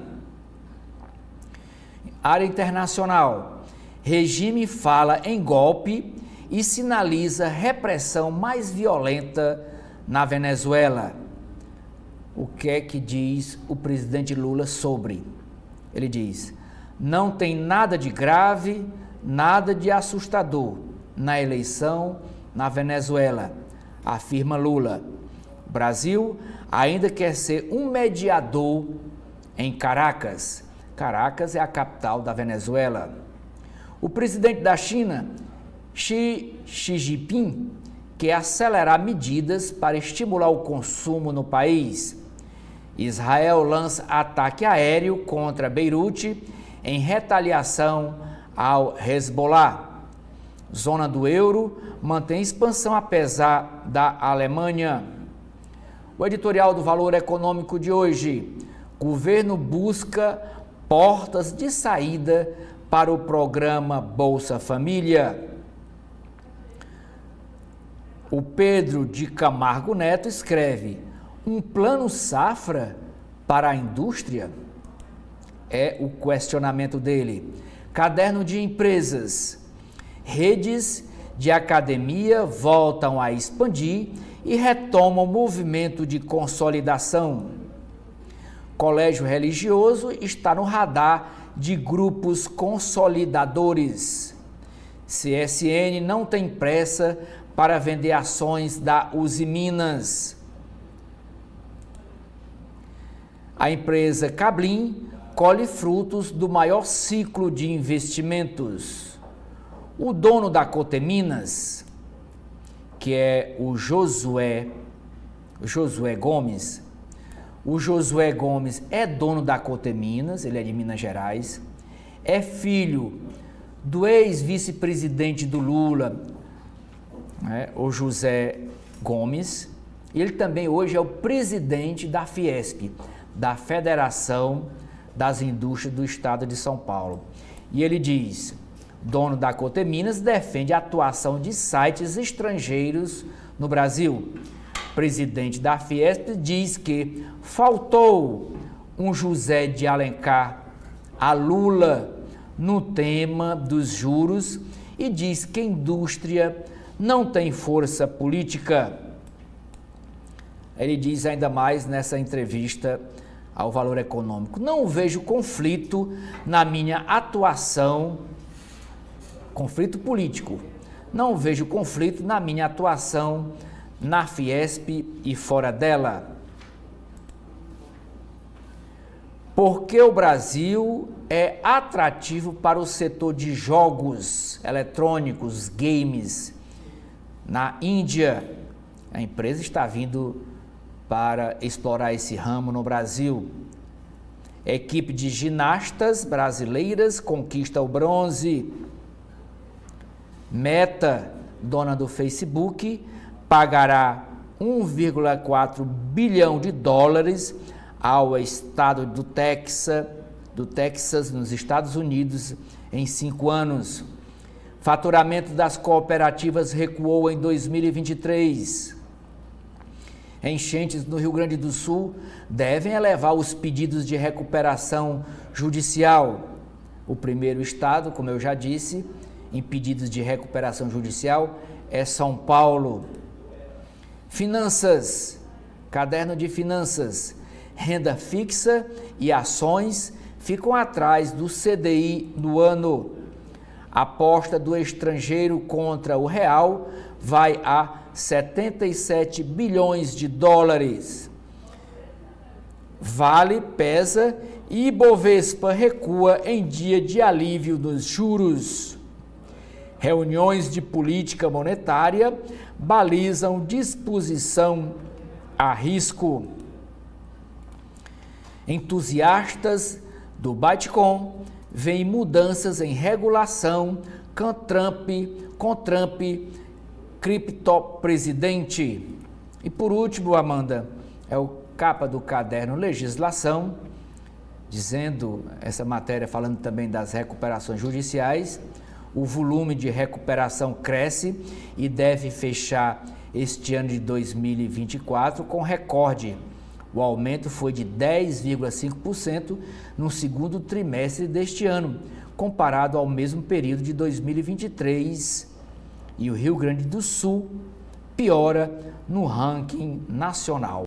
Área internacional. Regime fala em golpe e sinaliza repressão mais violenta na Venezuela. O que é que diz o presidente Lula sobre? Ele diz: não tem nada de grave, nada de assustador na eleição na Venezuela, afirma Lula. O Brasil ainda quer ser um mediador em Caracas. Caracas é a capital da Venezuela. O presidente da China, Xi Jinping, quer acelerar medidas para estimular o consumo no país. Israel lança ataque aéreo contra Beirute em retaliação ao Hezbollah. Zona do euro mantém expansão apesar da Alemanha. O editorial do Valor Econômico de hoje. Governo busca portas de saída para o programa Bolsa Família. O Pedro de Camargo Neto escreve: um plano safra para a indústria? É o questionamento dele. Caderno de empresas. Redes de academia voltam a expandir e retoma o movimento de consolidação. Colégio religioso está no radar de grupos consolidadores. CSN não tem pressa para vender ações da Usiminas. A empresa Cablin colhe frutos do maior ciclo de investimentos. O dono da Coteminas, que é o Josué Gomes. O Josué Gomes é dono da Coteminas, ele é de Minas Gerais, é filho do ex-vice-presidente do Lula, o José Gomes, e ele também hoje é o presidente da Fiesp, da Federação das Indústrias do Estado de São Paulo. E ele diz, dono da Coteminas, defende a atuação de sites estrangeiros no Brasil. Presidente da Fiesp diz que faltou um José de Alencar a Lula no tema dos juros e diz que a indústria não tem força política. Ele diz ainda mais nessa entrevista ao Valor Econômico: não vejo conflito na minha atuação, conflito político, não vejo conflito na minha atuação na Fiesp e fora dela. Porque o Brasil é atrativo para o setor de jogos eletrônicos, games. Na Índia, a empresa está vindo para explorar esse ramo no Brasil. A equipe de ginastas brasileiras conquista o bronze. Meta, dona do Facebook, pagará 1,4 bilhão de dólares ao estado do Texas, nos Estados Unidos, em 5 anos. Faturamento das cooperativas recuou em 2023. Enchentes no Rio Grande do Sul devem elevar os pedidos de recuperação judicial. O primeiro estado, como eu já disse, em pedidos de recuperação judicial é São Paulo. Finanças, caderno de finanças, renda fixa e ações ficam atrás do CDI do ano. A aposta do estrangeiro contra o real vai a 77 bilhões de dólares. Vale pesa e Ibovespa recua em dia de alívio dos juros. Reuniões de política monetária balizam disposição a risco. Entusiastas do Bitcoin veem mudanças em regulação com Trump criptopresidente. E por último, Amanda, é o capa do caderno Legislação, dizendo, essa matéria falando também das recuperações judiciais. O volume de recuperação cresce e deve fechar este ano de 2024 com recorde. O aumento foi de 10,5% no segundo trimestre deste ano, comparado ao mesmo período de 2023. E o Rio Grande do Sul piora no ranking nacional.